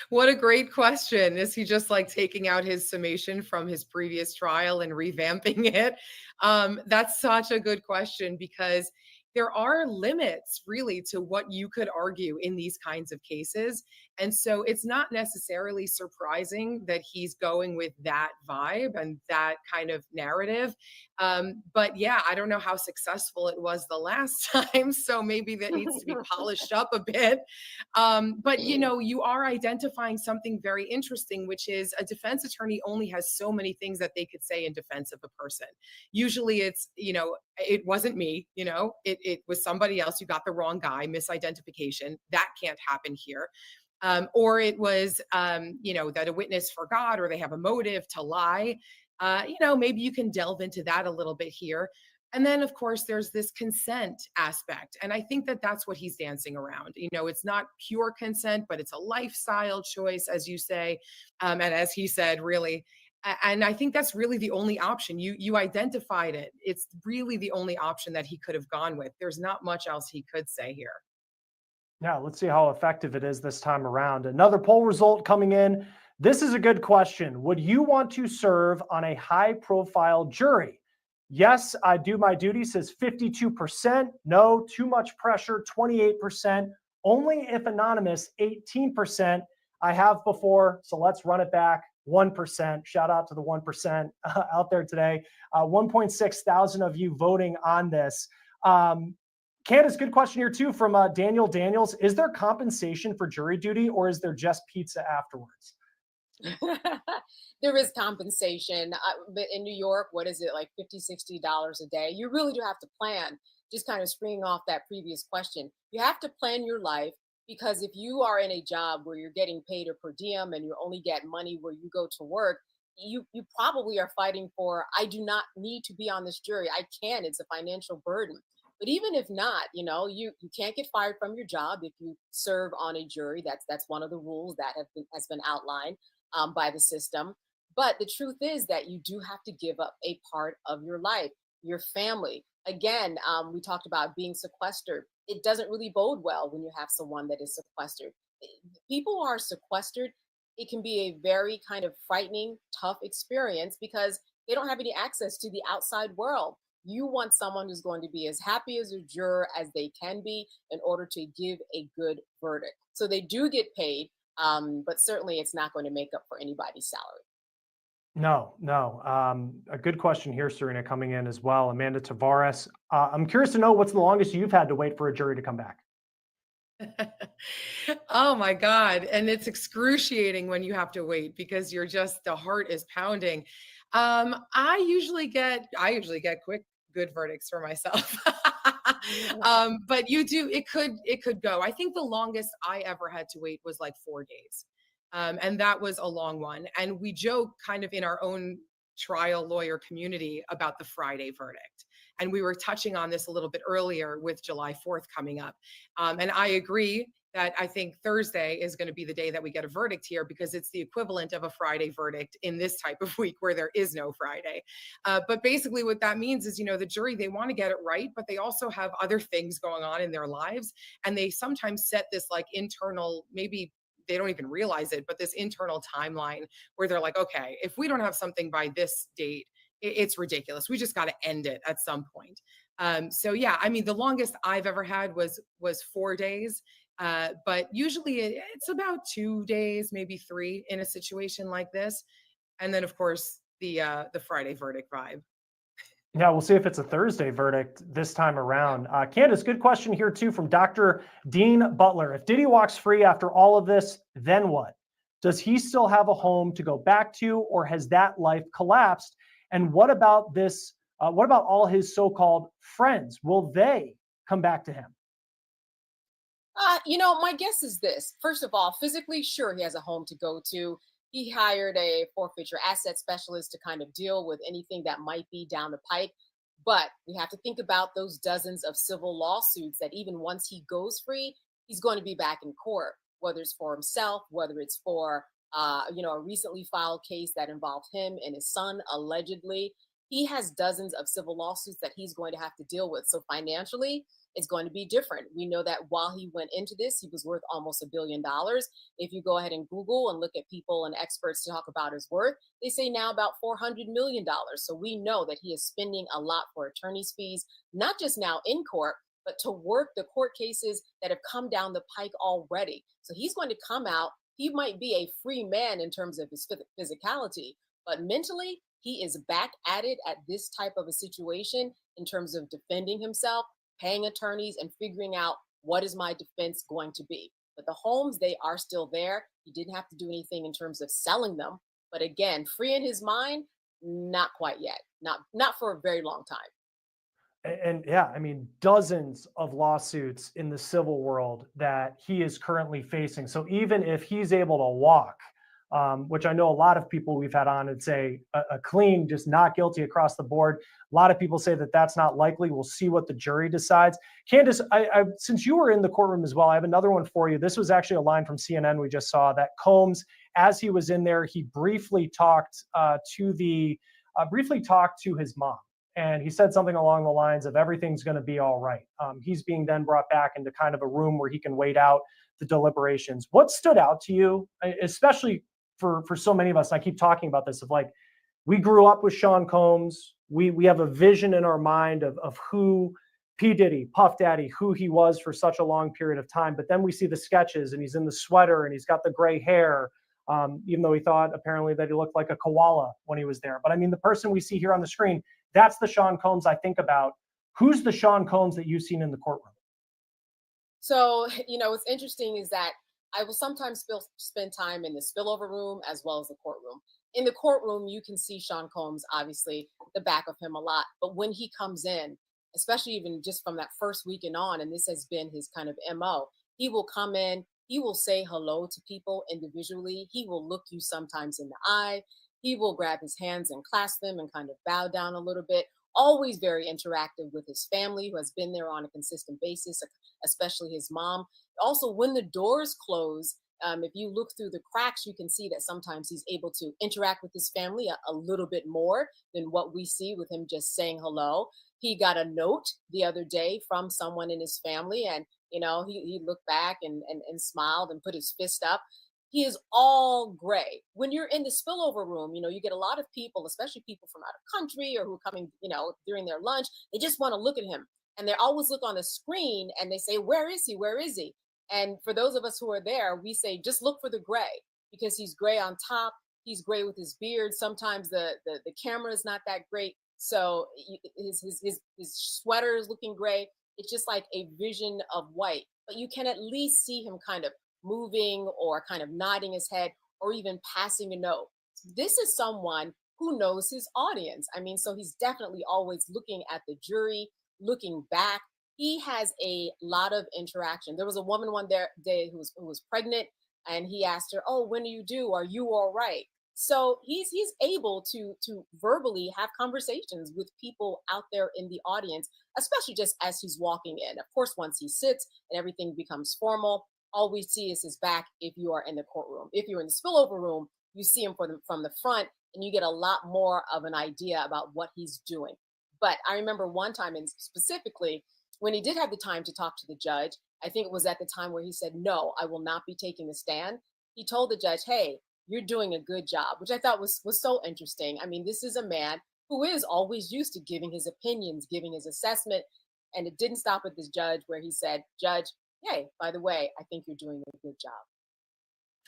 What a great question. Is he just like taking out his summation from his previous trial and revamping it? That's such a good question because there are limits really to what you could argue in these kinds of cases. And so it's not necessarily surprising that he's going with that vibe and that kind of narrative. But yeah, I don't know how successful it was the last time. So maybe that needs to be polished up a bit. But you are identifying something very interesting, which is a defense attorney only has so many things that they could say in defense of a person. Usually it's, it wasn't me, it was somebody else. You got the wrong guy, misidentification. That can't happen here. Or it was, that a witness forgot or they have a motive to lie. Maybe you can delve into that a little bit here. And then, of course, there's this consent aspect. And I think that that's what he's dancing around. It's not pure consent, but it's a lifestyle choice, as you say. And as he said, really. And I think that's really the only option. You identified it. It's really the only option that he could have gone with. There's not much else he could say here. Yeah, let's see how effective it is this time around. Another poll result coming in. This is a good question. Would you want to serve on a high-profile jury? Yes, I do my duty says 52%. No, too much pressure, 28%. Only if anonymous, 18%. I have before, so let's run it back. 1%. Shout out to the 1% out there today. 1.6 thousand of you voting on this. Candace, good question here too from Daniel Daniels. Is there compensation for jury duty or is there just pizza afterwards? There is compensation. But in New York, what is it, like $50, $60 a day? You really do have to plan. Just kind of springing off that previous question, you have to plan your life, because if you are in a job where you're getting paid a per diem and you only get money where you go to work, you probably are fighting for, I do not need to be on this jury. I can. It's a financial burden. But even if not, you can't get fired from your job if you serve on a jury. That's one of the rules that has been outlined by the system. But the truth is that you do have to give up a part of your life, your family. Again, we talked about being sequestered. It doesn't really bode well when you have someone that is sequestered. People who are sequestered, it can be a very kind of frightening, tough experience because they don't have any access to the outside world. You want someone who's going to be as happy as a juror as they can be in order to give a good verdict. So they do get paid, but certainly it's not going to make up for anybody's salary. No. A good question here, Serena, coming in as well. Amanda Tavares. I'm curious to know what's the longest you've had to wait for a jury to come back. Oh my God. And it's excruciating when you have to wait because the heart is pounding. I usually get quick, good verdicts for myself. But it could go. I think the longest I ever had to wait was like 4 days. And that was a long one. And we joke kind of in our own trial lawyer community about the Friday verdict. And we were touching on this a little bit earlier with July 4th coming up. And I agree that I think Thursday is going to be the day that we get a verdict here because it's the equivalent of a Friday verdict in this type of week where there is no Friday. But basically what that means is, the jury, they want to get it right, but they also have other things going on in their lives. And they sometimes set this like internal, maybe they don't even realize it, but this internal timeline where they're like, okay, if we don't have something by this date, it's ridiculous. We just got to end it at some point. So yeah, I mean, the longest I've ever had was 4 days. But usually it's about 2 days, maybe 3 in a situation like this. And then of course the Friday verdict vibe. Yeah, we'll see if it's a Thursday verdict this time around. Candace, good question here too from Dr. Dean Butler. If Diddy walks free after all of this, then what? Does he still have a home to go back to, or has that life collapsed? And what about this? What about all his so-called friends? Will they come back to him? My guess is this. First of all, physically, sure, he has a home to go to. He hired a forfeiture asset specialist to kind of deal with anything that might be down the pike. But we have to think about those dozens of civil lawsuits that even once he goes free, he's going to be back in court, whether it's for himself, whether it's for, a recently filed case that involved him and his son, allegedly. He has dozens of civil lawsuits that he's going to have to deal with. So financially, it's going to be different. We know that while he went into this, he was worth almost $1 billion. If you go ahead and Google and look at people and experts to talk about his worth, they say now about $400 million. So we know that he is spending a lot for attorney's fees, not just now in court, but to work the court cases that have come down the pike already. So he's going to come out. He might be a free man in terms of his physicality, but mentally, he is back at it at this type of a situation in terms of defending himself, paying attorneys, and figuring out what is my defense going to be. But the homes, they are still there. He didn't have to do anything in terms of selling them. But again, free in his mind, not quite yet. Not for a very long time. And yeah, I mean, dozens of lawsuits in the civil world that he is currently facing. So even if he's able to walk, which I know a lot of people we've had on and say a clean, just not guilty across the board. A lot of people say that that's not likely. We'll see what the jury decides. Candace, since you were in the courtroom as well, I have another one for you. This was actually a line from CNN we just saw that Combs, as he was in there, he briefly talked to his mom. And he said something along the lines of everything's going to be all right. He's being then brought back into kind of a room where he can wait out the deliberations. What stood out to you, especially for so many of us? I keep talking about this of like, we grew up with Sean Combs. we have a vision in our mind of who P. Diddy, Puff Daddy, who he was for such a long period of time. But then we see the sketches and he's in the sweater and he's got the gray hair, even though he thought apparently that he looked like a koala when he was there. But I mean, the person we see here on the screen, that's the Sean Combs I think about. Who's the Sean Combs that you've seen in the courtroom? So, what's interesting is that I will sometimes spend time in the spillover room as well as the courtroom. In the courtroom, you can see Sean Combs, obviously, the back of him a lot. But when he comes in, especially even just from that first week and on, and this has been his kind of MO, he will come in, he will say hello to people individually. He will look you sometimes in the eye. He will grab his hands and clasp them and kind of bow down a little bit. Always very interactive with his family, who has been there on a consistent basis, especially his mom. Also, when the doors close, if you look through the cracks, you can see that sometimes he's able to interact with his family a little bit more than what we see with him just saying hello. He got a note the other day from someone in his family, and he looked back and smiled and put his fist up. He is all gray. When you're in the spillover room, you get a lot of people, especially people from out of country or who are coming, during their lunch. They just want to look at him, and they always look on the screen and they say, "Where is he? Where is he?" And for those of us who are there, we say, just look for the gray, because he's gray on top. He's gray with his beard. Sometimes the camera is not that great. So his sweater is looking gray. It's just like a vision of white, but you can at least see him kind of moving or kind of nodding his head or even passing a note. This is someone who knows his audience. I mean, so he's definitely always looking at the jury, looking back. He has a lot of interaction. There was a woman one day who was pregnant, and he asked her, "Oh, when do you do? Are you all right?" So he's able to verbally have conversations with people out there in the audience, especially just as he's walking in. Of course, once he sits and everything becomes formal, all we see is his back if you are in the courtroom. If you're in the spillover room, you see him from the front, and you get a lot more of an idea about what he's doing. But I remember one time, and specifically, when he did have the time to talk to the judge, I think it was at the time where he said, "No, I will not be taking the stand." He told the judge, "Hey, you're doing a good job," which I thought was so interesting. I mean, this is a man who is always used to giving his opinions, giving his assessment. And it didn't stop at this judge where he said, "Judge, hey, by the way, I think you're doing a good job."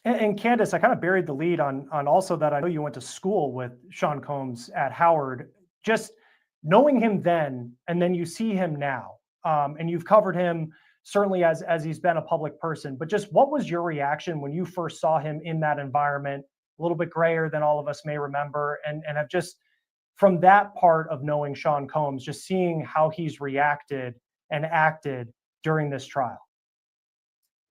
And Candace, I kind of buried the lead on also that I know you went to school with Sean Combs at Howard. Just knowing him then, and then you see him now, and you've covered him certainly as he's been a public person. But just what was your reaction when you first saw him in that environment? A little bit grayer than all of us may remember, and have just from that part of knowing Sean Combs, just seeing how he's reacted and acted during this trial.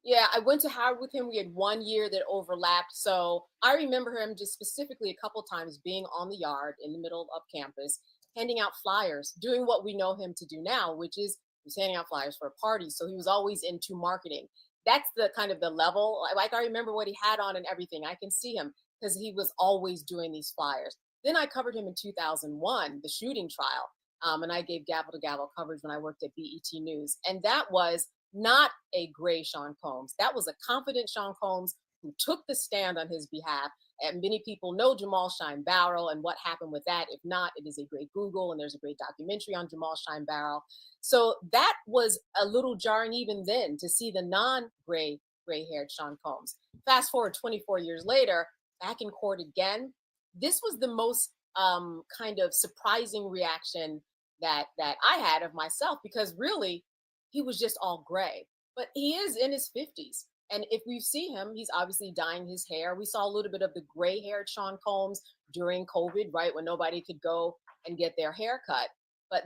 Yeah, I went to Howard with him. We had 1 year that overlapped. So I remember him just specifically a couple times being on the yard in the middle of campus, handing out flyers, doing what we know him to do now, which is he's handing out flyers for a party. So he was always into marketing. That's the kind of the level. Like I remember what he had on and everything. I can see him because he was always doing these flyers. Then I covered him in 2001, the shooting trial. And I gave gavel to gavel coverage when I worked at BET News. And that was not a gray Sean Combs. That was a confident Sean Combs who took the stand on his behalf. And many people know Jamal Shine Barrel and what happened with that. If not, it is a great Google, and there's a great documentary on Jamal Shine Barrel. So that was a little jarring even then to see the gray-haired Sean Combs. Fast forward 24 years later, back in court again. This was the most kind of surprising reaction that I had of myself, because really he was just all gray. But he is in his 50s. And if we see him, he's obviously dyeing his hair. We saw a little bit of the gray-haired Sean Combs during COVID, right, when nobody could go and get their hair cut. But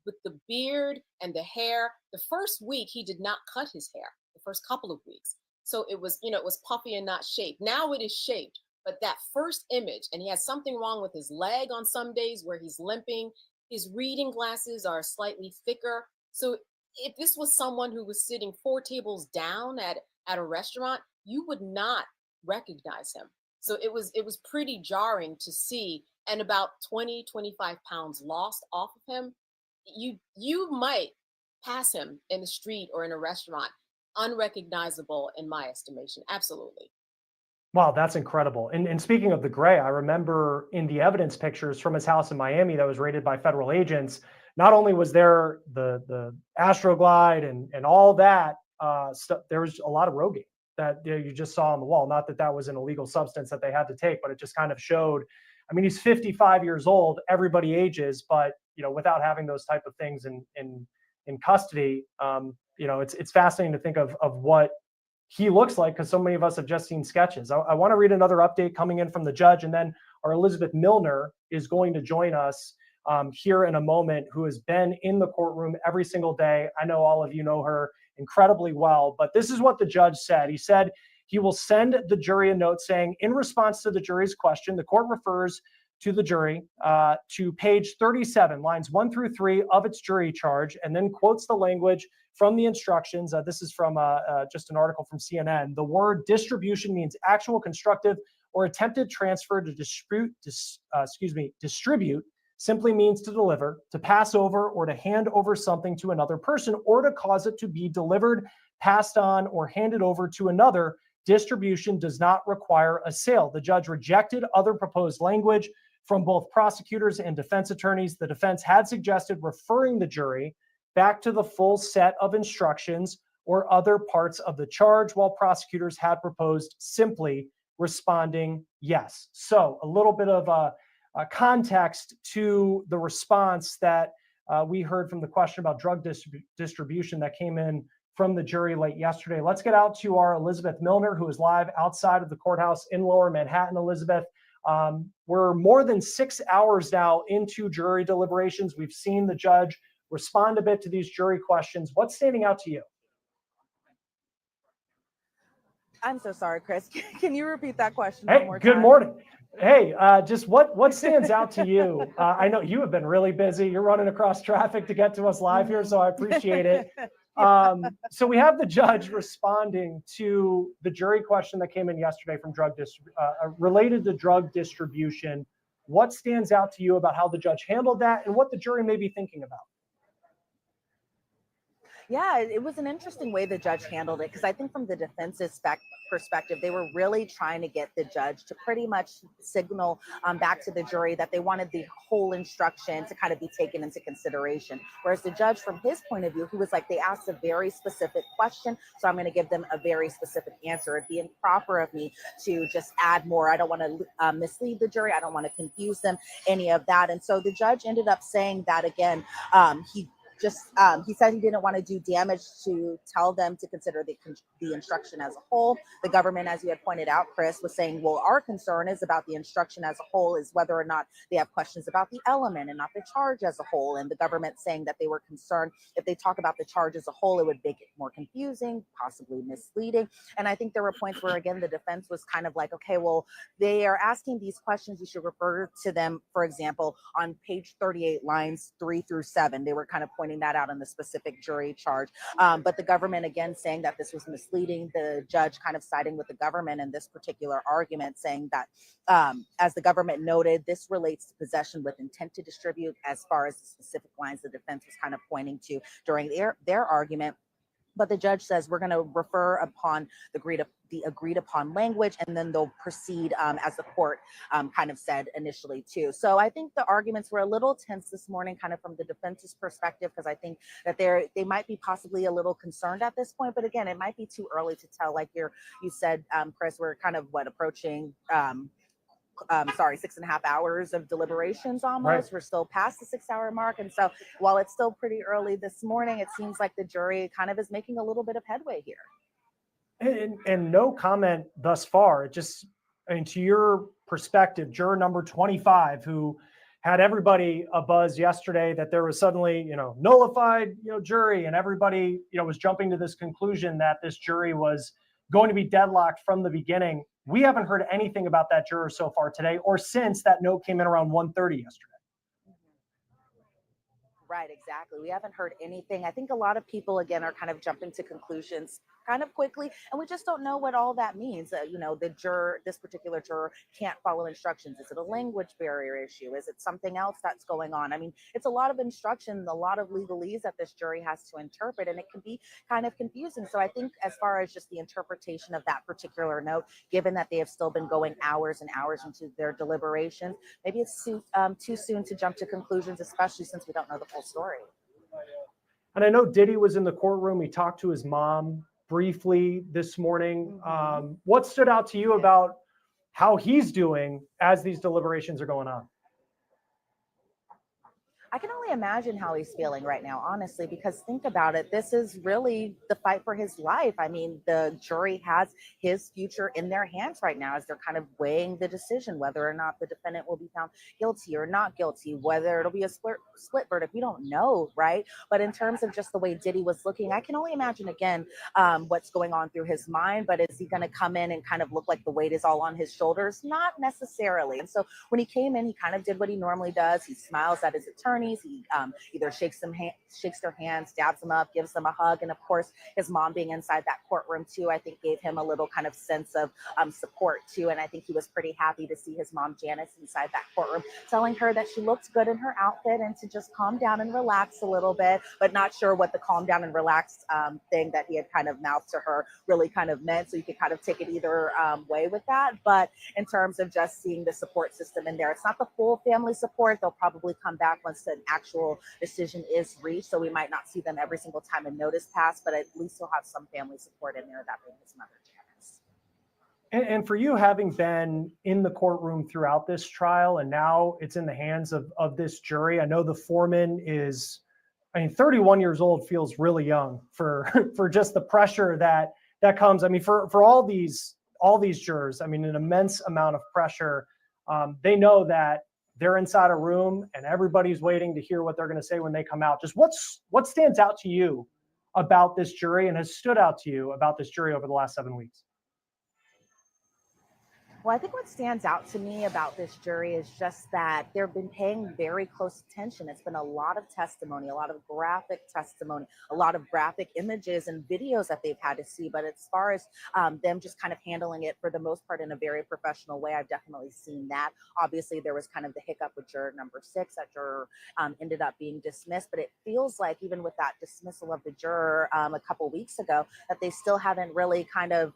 with the beard and the hair, the first week he did not cut his hair, the first couple of weeks. So it was, it was puffy and not shaped. Now it is shaped. But that first image, and he has something wrong with his leg on some days where he's limping. His reading glasses are slightly thicker. So if this was someone who was sitting 4 tables down at a restaurant, you would not recognize him. So it was pretty jarring to see. And about 20, 25 pounds lost off of him. You might pass him in the street or in a restaurant, unrecognizable in my estimation. Absolutely. Wow, that's incredible. And speaking of the gray, I remember in the evidence pictures from his house in Miami that was raided by federal agents, not only was there the Astroglide and all that stuff, there was a lot of Rogaine that you just saw on the wall. Not that that was an illegal substance that they had to take, but it just kind of showed. I mean, he's 55 years old. Everybody ages, but without having those type of things in custody, it's fascinating to think of what he looks like, because so many of us have just seen sketches. I want to read another update coming in from the judge, and then our Elizabeth Milner is going to join us here in a moment, who has been in the courtroom every single day. I know all of you know her incredibly well, but this is what the judge said. He said he will send the jury a note saying, in response to the jury's question, the court refers to the jury to page 37, lines 1 through 3 of its jury charge, and then quotes the language from the instructions. This is from just an article from CNN. The word distribution means actual, constructive, or attempted transfer. To distribute simply means to deliver, to pass over, or to hand over something to another person, or to cause it to be delivered, passed on, or handed over to another. Distribution does not require a sale. The judge rejected other proposed language from both prosecutors and defense attorneys. The defense had suggested referring the jury back to the full set of instructions or other parts of the charge, while prosecutors had proposed simply responding yes. So a little bit of a context to the response that we heard from the question about drug distribution that came in from the jury late yesterday. Let's get out to our Elizabeth Milner, who is live outside of the courthouse in Lower Manhattan. Elizabeth, we're more than 6 hours now into jury deliberations. We've seen the judge respond a bit to these jury questions. What's standing out to you? I'm so sorry, Chris. Can you repeat that question one more time? Good morning. Hey, just what stands out to you? I know you have been really busy. You're running across traffic to get to us live here, so I appreciate it. So we have the judge responding to the jury question that came in yesterday from related to drug distribution. What stands out to you about how the judge handled that and what the jury may be thinking about? Yeah, it was an interesting way the judge handled it, because I think from the defense's perspective, they were really trying to get the judge to pretty much signal back to the jury that they wanted the whole instruction to kind of be taken into consideration. Whereas the judge, from his point of view, he was like, they asked a very specific question, so I'm going to give them a very specific answer. It'd be improper of me to just add more. I don't want to mislead the jury. I don't want to confuse them, any of that. And so the judge ended up saying that again. He said he didn't want to do damage to tell them to consider the instruction as a whole. The government, as you had pointed out, Chris, was saying, well, our concern is about the instruction as a whole, is whether or not they have questions about the element and not the charge as a whole. And the government saying that they were concerned if they talk about the charge as a whole, it would make it more confusing, possibly misleading. And I think there were points where, again, the defense was kind of like, okay, well, they are asking these questions. You should refer to them, for example, on page 38, lines 3 through 7. They were kind of pointing that out in the specific jury charge. But the government, again, saying that this was misleading, the judge kind of siding with the government in this particular argument, saying that, as the government noted, this relates to possession with intent to distribute, as far as the specific lines the defense was kind of pointing to during their argument. But the judge says we're going to refer upon the agreed upon language, and then they'll proceed as the court kind of said initially too. So I think the arguments were a little tense this morning, kind of from the defense's perspective, because I think that they might be possibly a little concerned at this point. But again, it might be too early to tell. Like you said, Chris, we're kind of approaching 6.5 hours of deliberations almost. Right. We're still past the 6-hour mark. And so while it's still pretty early this morning, it seems like the jury kind of is making a little bit of headway here. And no comment thus far. To your perspective, juror number 25, who had everybody abuzz yesterday that there was suddenly, nullified, jury, and everybody, was jumping to this conclusion that this jury was going to be deadlocked from the beginning. We haven't heard anything about that juror so far today, or since that note came in around 1:30 yesterday. Right, exactly. We haven't heard anything. I think a lot of people, again, are kind of jumping to conclusions kind of quickly, and we just don't know what all that means. The juror, this particular juror, can't follow instructions. Is it a language barrier issue? Is it something else that's going on? I mean, it's a lot of instruction, a lot of legalese that this jury has to interpret, and it can be kind of confusing. So I think, as far as just the interpretation of that particular note, given that they have still been going hours and hours into their deliberations, maybe it's too soon to jump to conclusions, especially since we don't know the full story. And I know Diddy was in the courtroom. He talked to his mom briefly this morning. What stood out to you about how he's doing as these deliberations are going on? I can only imagine how he's feeling right now, honestly, because think about it. This is really the fight for his life. I mean, the jury has his future in their hands right now as they're kind of weighing the decision, whether or not the defendant will be found guilty or not guilty, whether it'll be a split verdict. We don't know, right? But in terms of just the way Diddy was looking, I can only imagine, again, what's going on through his mind. But is he going to come in and kind of look like the weight is all on his shoulders? Not necessarily. And so when he came in, he kind of did what he normally does. He smiles at his attorney. He either shakes their hands, dabs them up, gives them a hug. And of course, his mom being inside that courtroom too, I think gave him a little kind of sense of support too. And I think he was pretty happy to see his mom, Janice, inside that courtroom, telling her that she looked good in her outfit and to just calm down and relax a little bit, but not sure what the calm down and relax thing that he had kind of mouthed to her really kind of meant. So you could kind of take it either way with that. But in terms of just seeing the support system in there, it's not the full family support. They'll probably come back once an actual decision is reached. So we might not see them every single time a notice passed, but at least he'll have some family support in there, that being his mother, Janice. And for you, having been in the courtroom throughout this trial, and now it's in the hands of this jury, I know the foreman is, 31 years old feels really young for for just the pressure that comes. I mean, for all these jurors, an immense amount of pressure. They know that they're inside a room and everybody's waiting to hear what they're going to say when they come out. Just what stands out to you about this jury and has stood out to you about this jury over the last 7 weeks? Well, I think what stands out to me about this jury is just that they've been paying very close attention. It's been a lot of testimony, a lot of graphic testimony, a lot of graphic images and videos that they've had to see. But as far as them just kind of handling it for the most part in a very professional way, I've definitely seen that. Obviously, there was kind of the hiccup with juror number 6. That juror ended up being dismissed. But it feels like even with that dismissal of the juror a couple weeks ago, that they still haven't really kind of,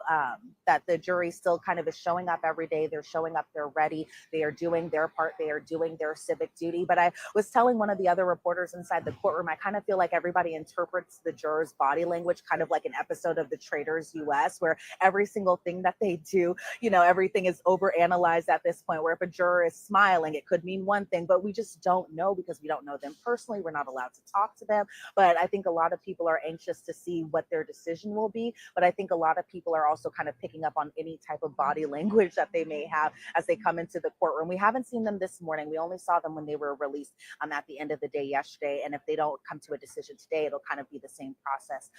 that the jury still kind of is showing up every day. They're showing up, they're ready, they are doing their part, they are doing their civic duty. But I was telling one of the other reporters inside the courtroom, I kind of feel like everybody interprets the jurors' body language kind of like an episode of The Traitors US, where every single thing that they do, everything is overanalyzed at this point, where if a juror is smiling, it could mean one thing, but we just don't know because we don't know them personally. We're not allowed to talk to them. But I think a lot of people are anxious to see what their decision will be. But I think a lot of people are also kind of picking up on any type of body language that they may have as they come into the courtroom. We haven't seen them this morning. We only saw them when they were released at the end of the day yesterday. And if they don't come to a decision today, it'll kind of be the same process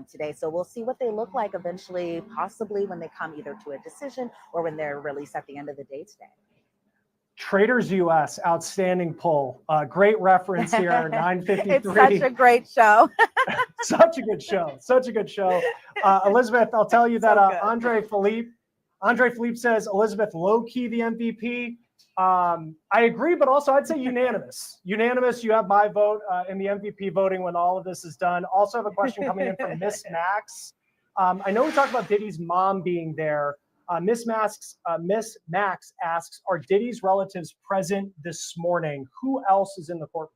today. So we'll see what they look like eventually, possibly when they come either to a decision or when they're released at the end of the day today. Traitors US, outstanding pull. Great reference here, 9:53. It's such a great show. Such a good show. Such a good show. Elizabeth, I'll tell you that Andre Philippe says Elizabeth low-key the MVP. I agree, but also I'd say unanimous. Unanimous, you have my vote in the MVP voting when all of this is done. Also have a question coming in from Miss Max. I know we talked about Diddy's mom being there. Miss Max asks, are Diddy's relatives present this morning? Who else is in the courtroom?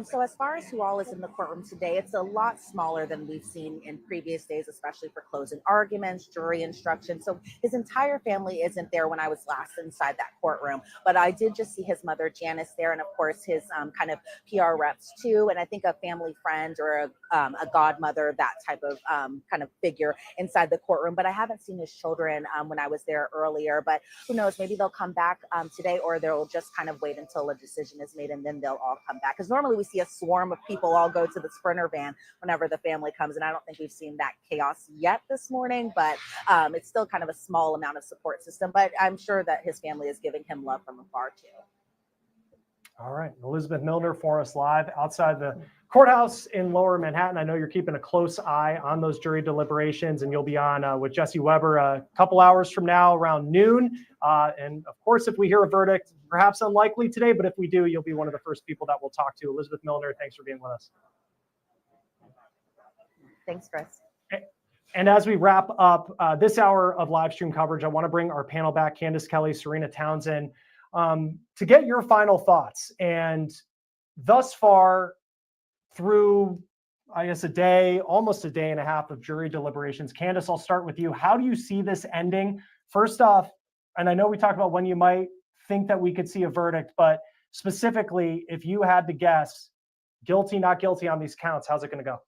So as far as who all is in the courtroom today, it's a lot smaller than we've seen in previous days, especially for closing arguments, jury instructions. So his entire family isn't there when I was last inside that courtroom. But I did just see his mother, Janice, there, and of course his kind of PR reps too, and I think a family friend or a godmother, that type of kind of figure inside the courtroom. But I haven't seen his children when I was there earlier. But who knows, maybe they'll come back today, or they'll just kind of wait until a decision is made and then they'll all come back. Because normally we see a swarm of people all go to the Sprinter van whenever the family comes. And I don't think we've seen that chaos yet this morning, but it's still kind of a small amount of support system. But I'm sure that his family is giving him love from afar too. All right. Elizabeth Milner for us live outside the courthouse in Lower Manhattan. I know you're keeping a close eye on those jury deliberations, and you'll be on with Jesse Weber a couple hours from now around noon. And of course, if we hear a verdict, perhaps unlikely today, but if we do, you'll be one of the first people that we'll talk to. Elizabeth Milner, thanks for being with us. Thanks, Chris. And as we wrap up this hour of live stream coverage, I want to bring our panel back, Candace Kelly, Serena Townsend, to get your final thoughts. And thus far, through, I guess, almost a day and a half of jury deliberations. Candace, I'll start with you. How do you see this ending? First off, and I know we talked about when you might think that we could see a verdict, but specifically, if you had to guess, guilty, not guilty on these counts, how's it going to go?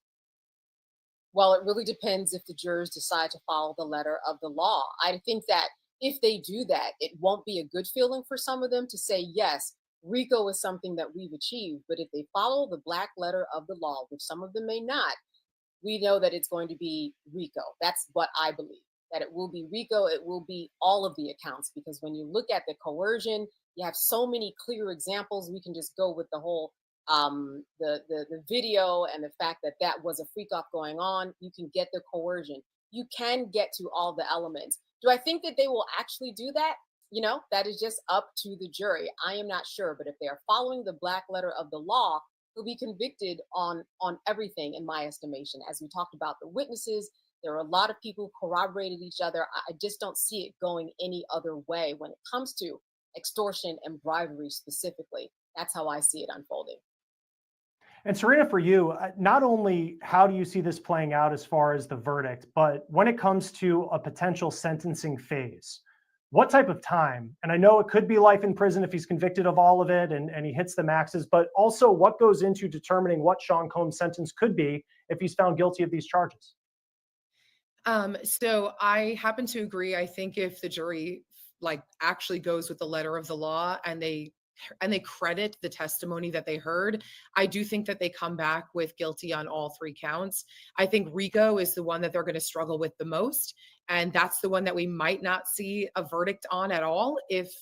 Well, it really depends if the jurors decide to follow the letter of the law. I think that if they do that, it won't be a good feeling for some of them to say, yes, RICO is something that we've achieved. But if they follow the black letter of the law, which some of them may not, we know that it's going to be RICO. That's what I believe, that it will be RICO. It will be all of the accounts, because when you look at the coercion, you have so many clear examples. We can just go with the whole the video and the fact that that was a freak off going on. You can get the coercion. You can get to all the elements. Do I think that they will actually do that? You know, that is just up to the jury. I am not sure, but if they are following the black letter of the law, they'll be convicted on everything, in my estimation. As we talked about the witnesses, there are a lot of people who corroborated each other. I just don't see it going any other way when it comes to extortion and bribery specifically. That's how I see it unfolding. And Serena, for you, not only how do you see this playing out as far as the verdict, but when it comes to a potential sentencing phase, what type of time? And I know it could be life in prison if he's convicted of all of it and he hits the maxes, but also what goes into determining what Sean Combs' sentence could be if he's found guilty of these charges? So I happen to agree. I think if the jury actually goes with the letter of the law and they credit the testimony that they heard, I do think that they come back with guilty on all three counts. I think RICO is the one that they're going to struggle with the most. And that's the one that we might not see a verdict on at all. If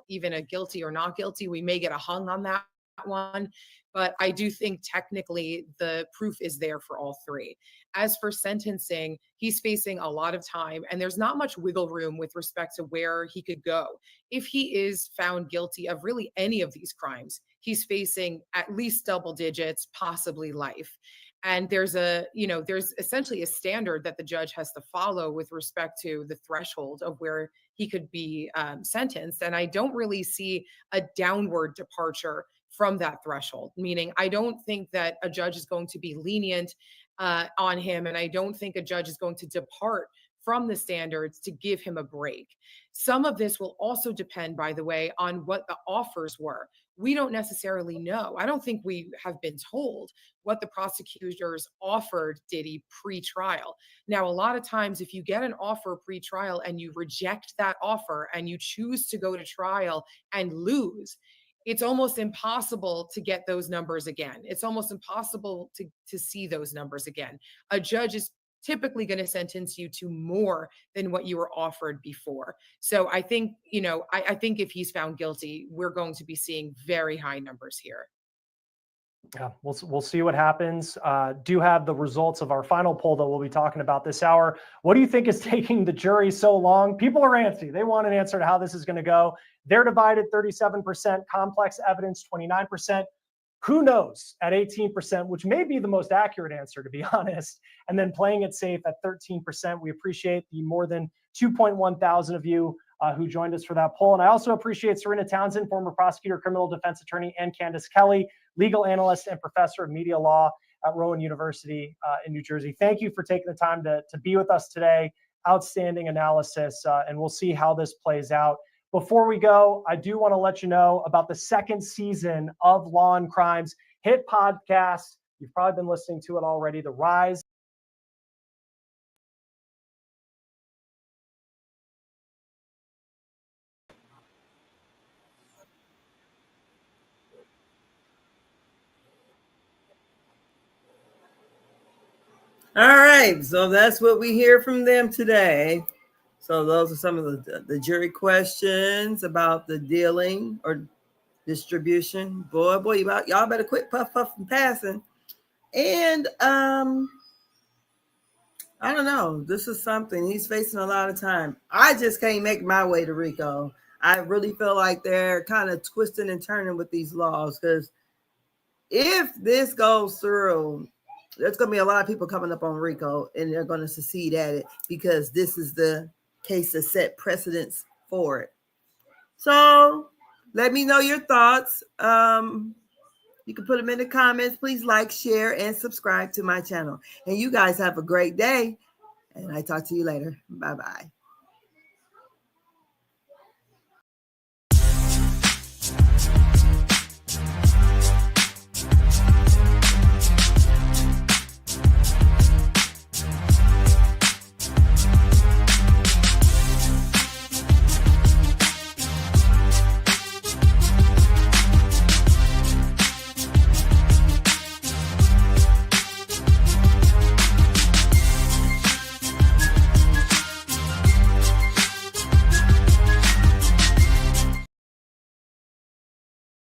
even a guilty or not guilty, we may get a hung on that one. But I do think technically the proof is there for all three. As for sentencing, he's facing a lot of time and there's not much wiggle room with respect to where he could go. If he is found guilty of really any of these crimes, he's facing at least double digits, possibly life. And there's essentially a standard that the judge has to follow with respect to the threshold of where he could be sentenced. And I don't really see a downward departure from that threshold, meaning I don't think that a judge is going to be lenient on him. And I don't think a judge is going to depart from the standards to give him a break. Some of this will also depend, by the way, on what the offers were. We don't necessarily know. I don't think we have been told what the prosecutors offered Diddy pre-trial. Now, a lot of times, if you get an offer pre-trial and you reject that offer and you choose to go to trial and lose, it's almost impossible to get those numbers again. It's almost impossible to see those numbers again. A judge is typically going to sentence you to more than what you were offered before. So I think, I think if he's found guilty, we're going to be seeing very high numbers here. Yeah, we'll see what happens. Do have the results of our final poll that we'll be talking about this hour. What do you think is taking the jury so long? People are antsy. They want an answer to how this is going to go. They're divided 37%, complex evidence 29%. Who knows at 18%, which may be the most accurate answer, to be honest. And then playing it safe at 13%. We appreciate the more than 2.1 thousand of you who joined us for that poll. And I also appreciate Serena Townsend, former prosecutor, criminal defense attorney, and Candace Kelly, legal analyst and professor of media law at Rowan University in New Jersey. Thank you for taking the time to be with us today. Outstanding analysis, and we'll see how this plays out. Before we go, I do want to let you know about the second season of Law and Crimes hit podcast. You've probably been listening to it already, The Rise. All right, so that's what we hear from them today. So those are some of the jury questions about the dealing or distribution. Boy, y'all better quit puffing passing. And I don't know. This is something he's facing a lot of time. I just can't make my way to RICO. I really feel like they're kind of twisting and turning with these laws, because if this goes through, there's going to be a lot of people coming up on RICO, and they're going to succeed at it because this is the case that set precedents for it. So let me know your thoughts. You can put them in the comments. Please like, share, and subscribe to my channel. And you guys have a great day. And I talk to you later. Bye-bye.